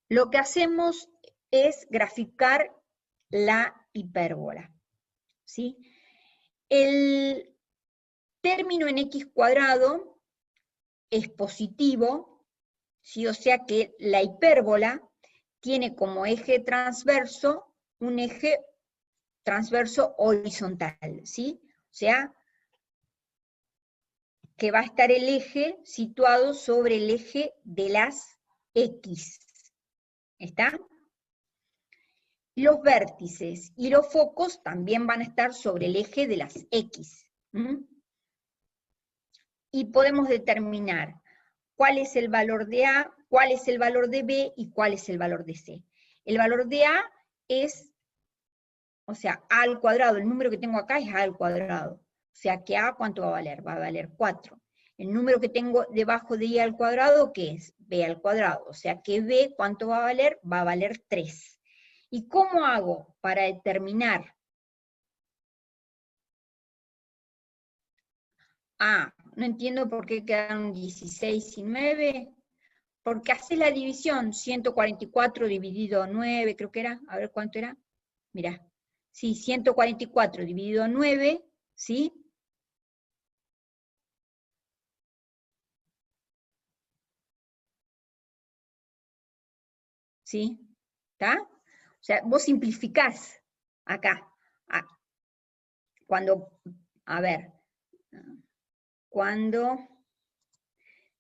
lo que hacemos es graficar la hipérbola, ¿sí? El término en x cuadrado es positivo, ¿sí? O sea que la hipérbola tiene como eje transverso un eje transverso horizontal, ¿sí? O sea, que va a estar el eje situado sobre el eje de las x, ¿está? Los vértices y los focos también van a estar sobre el eje de las X. Y podemos determinar cuál es el valor de A, cuál es el valor de B y cuál es el valor de C. El valor de A es, o sea, A al cuadrado, el número que tengo acá es A al cuadrado. O sea que A, ¿cuánto va a valer? Va a valer 4. El número que tengo debajo de I al cuadrado, ¿qué es? B al cuadrado. O sea que B, ¿cuánto va a valer? Va a valer 3. ¿Y cómo hago para determinar A No entiendo por qué quedaron 16 y 9. Porque hace la división, 144 dividido 9, creo que era, a ver cuánto era. Mirá, sí, 144 dividido 9, ¿sí? ¿Sí? ¿Está? O sea, vos simplificás acá. Cuando, a ver, cuando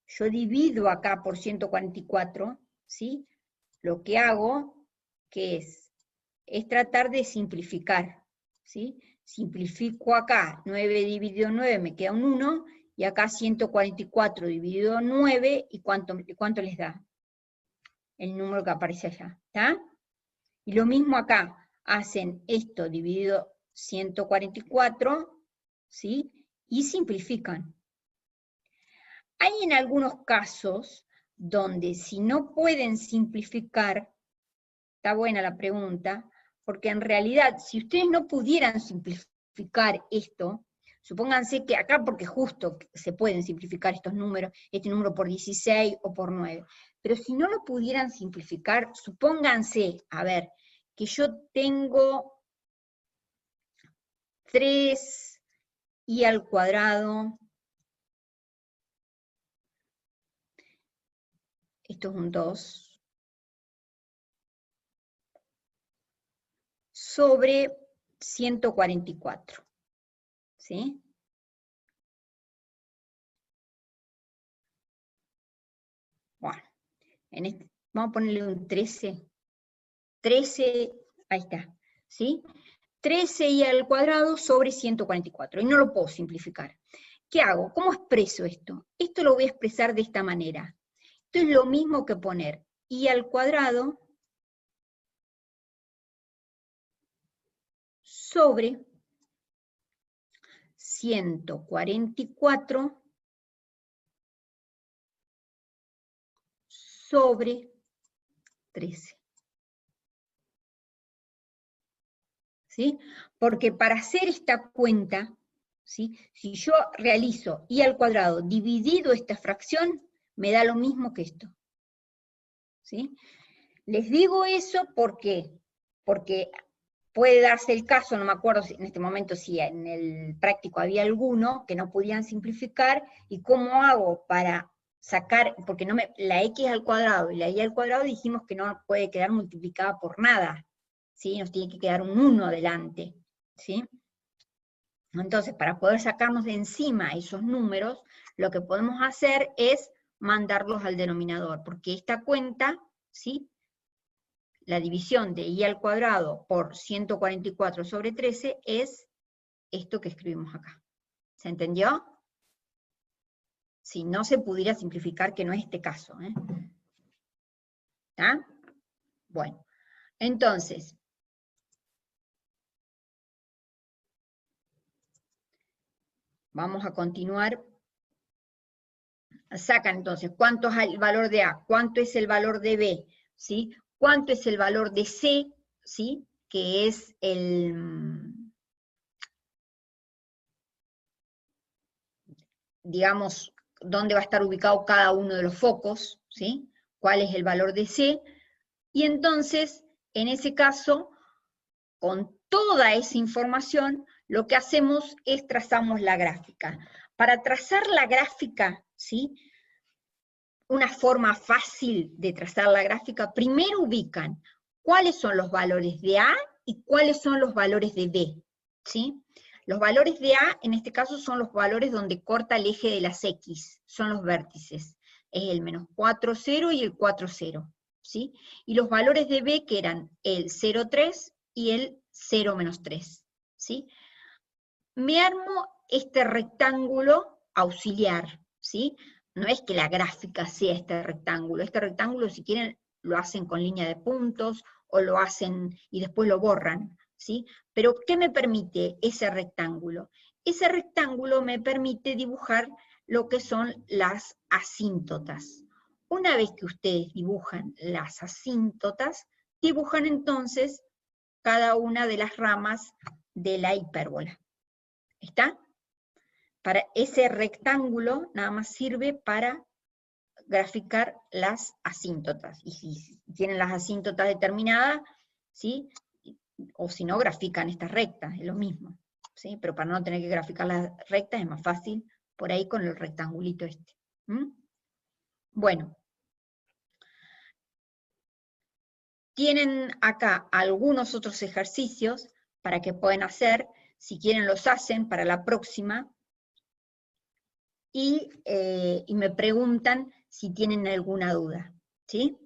yo divido acá por 144, ¿sí? Lo que hago, que es tratar de simplificar, ¿sí? Simplifico acá, 9 dividido 9 me queda un 1, y acá 144 dividido 9, ¿y cuánto les da? El número que aparece allá, ¿está? Y lo mismo acá, hacen esto dividido 144, ¿sí? Y simplifican. Hay en algunos casos donde si no pueden simplificar, está buena la pregunta, porque en realidad, si ustedes no pudieran simplificar esto, supónganse que acá, porque justo se pueden simplificar estos números, este número por 16 o por 9, pero si no lo pudieran simplificar, supónganse, a ver, que yo tengo 3 y al cuadrado, esto es un 2, sobre 144, ¿sí? Bueno, vamos a ponerle un 13. 13, ahí está, ¿sí? 13 y al cuadrado sobre 144, y no lo puedo simplificar. ¿Qué hago? ¿Cómo expreso esto? Esto lo voy a expresar de esta manera. Esto es lo mismo que poner y al cuadrado sobre 144 sobre 13. ¿Sí? Porque para hacer esta cuenta, ¿sí? Si yo realizo y al cuadrado dividido esta fracción, me da lo mismo que esto. ¿Sí? Les digo eso porque puede darse el caso, no me acuerdo en este momento si en el práctico había alguno que no podían simplificar, y cómo hago para sacar, porque la x al cuadrado y la y al cuadrado dijimos que no puede quedar multiplicada por nada, ¿sí? Nos tiene que quedar un 1 adelante, ¿sí? Entonces, para poder sacarnos de encima esos números, lo que podemos hacer es mandarlos al denominador, porque esta cuenta, ¿sí? La división de y al cuadrado por 144 sobre 13 es esto que escribimos acá. ¿Se entendió? Si no se pudiera simplificar, que no es este caso. ¿Está? Bueno, entonces, vamos a continuar. Sacan entonces, ¿cuánto es el valor de A? ¿Cuánto es el valor de B? ¿Sí? ¿Cuánto es el valor de C? ¿Sí? Que es digamos, dónde va a estar ubicado cada uno de los focos, ¿sí? ¿Cuál es el valor de C? Y entonces, en ese caso, con toda esa información, lo que hacemos es trazamos la gráfica. Para trazar la gráfica, ¿sí? Una forma fácil de trazar la gráfica, primero ubican cuáles son los valores de A y cuáles son los valores de B, ¿sí? Los valores de A, en este caso, son los valores donde corta el eje de las X, son los vértices. Es el menos 4, 0 y el 4, 0, ¿sí? Y los valores de B, que eran el 0, 3 y el 0, menos 3, ¿sí? Me armo este rectángulo auxiliar, ¿sí? No es que la gráfica sea este rectángulo si quieren lo hacen con línea de puntos, o lo hacen y después lo borran, ¿sí? Pero ¿qué me permite ese rectángulo? Ese rectángulo me permite dibujar lo que son las asíntotas. Una vez que ustedes dibujan las asíntotas, dibujan entonces cada una de las ramas de la hipérbola. ¿Está? para ese rectángulo nada más sirve para graficar las asíntotas. Y si tienen las asíntotas determinadas, ¿sí? O si no, grafican estas rectas, es lo mismo, ¿sí? Pero para no tener que graficar las rectas es más fácil por ahí con el rectangulito este. Bueno. Tienen acá algunos otros ejercicios para que pueden hacer, si quieren los hacen para la próxima, y me preguntan si tienen alguna duda, ¿sí?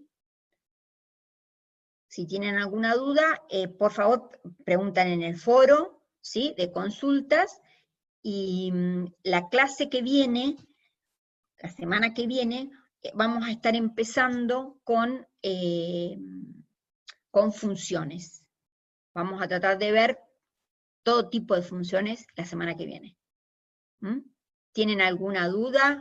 Si tienen alguna duda, por favor, preguntan en el foro, ¿sí? De consultas, y la clase que viene, la semana que viene, vamos a estar empezando con funciones. Vamos a tratar de ver todo tipo de funciones la semana que viene. ¿Tienen alguna duda?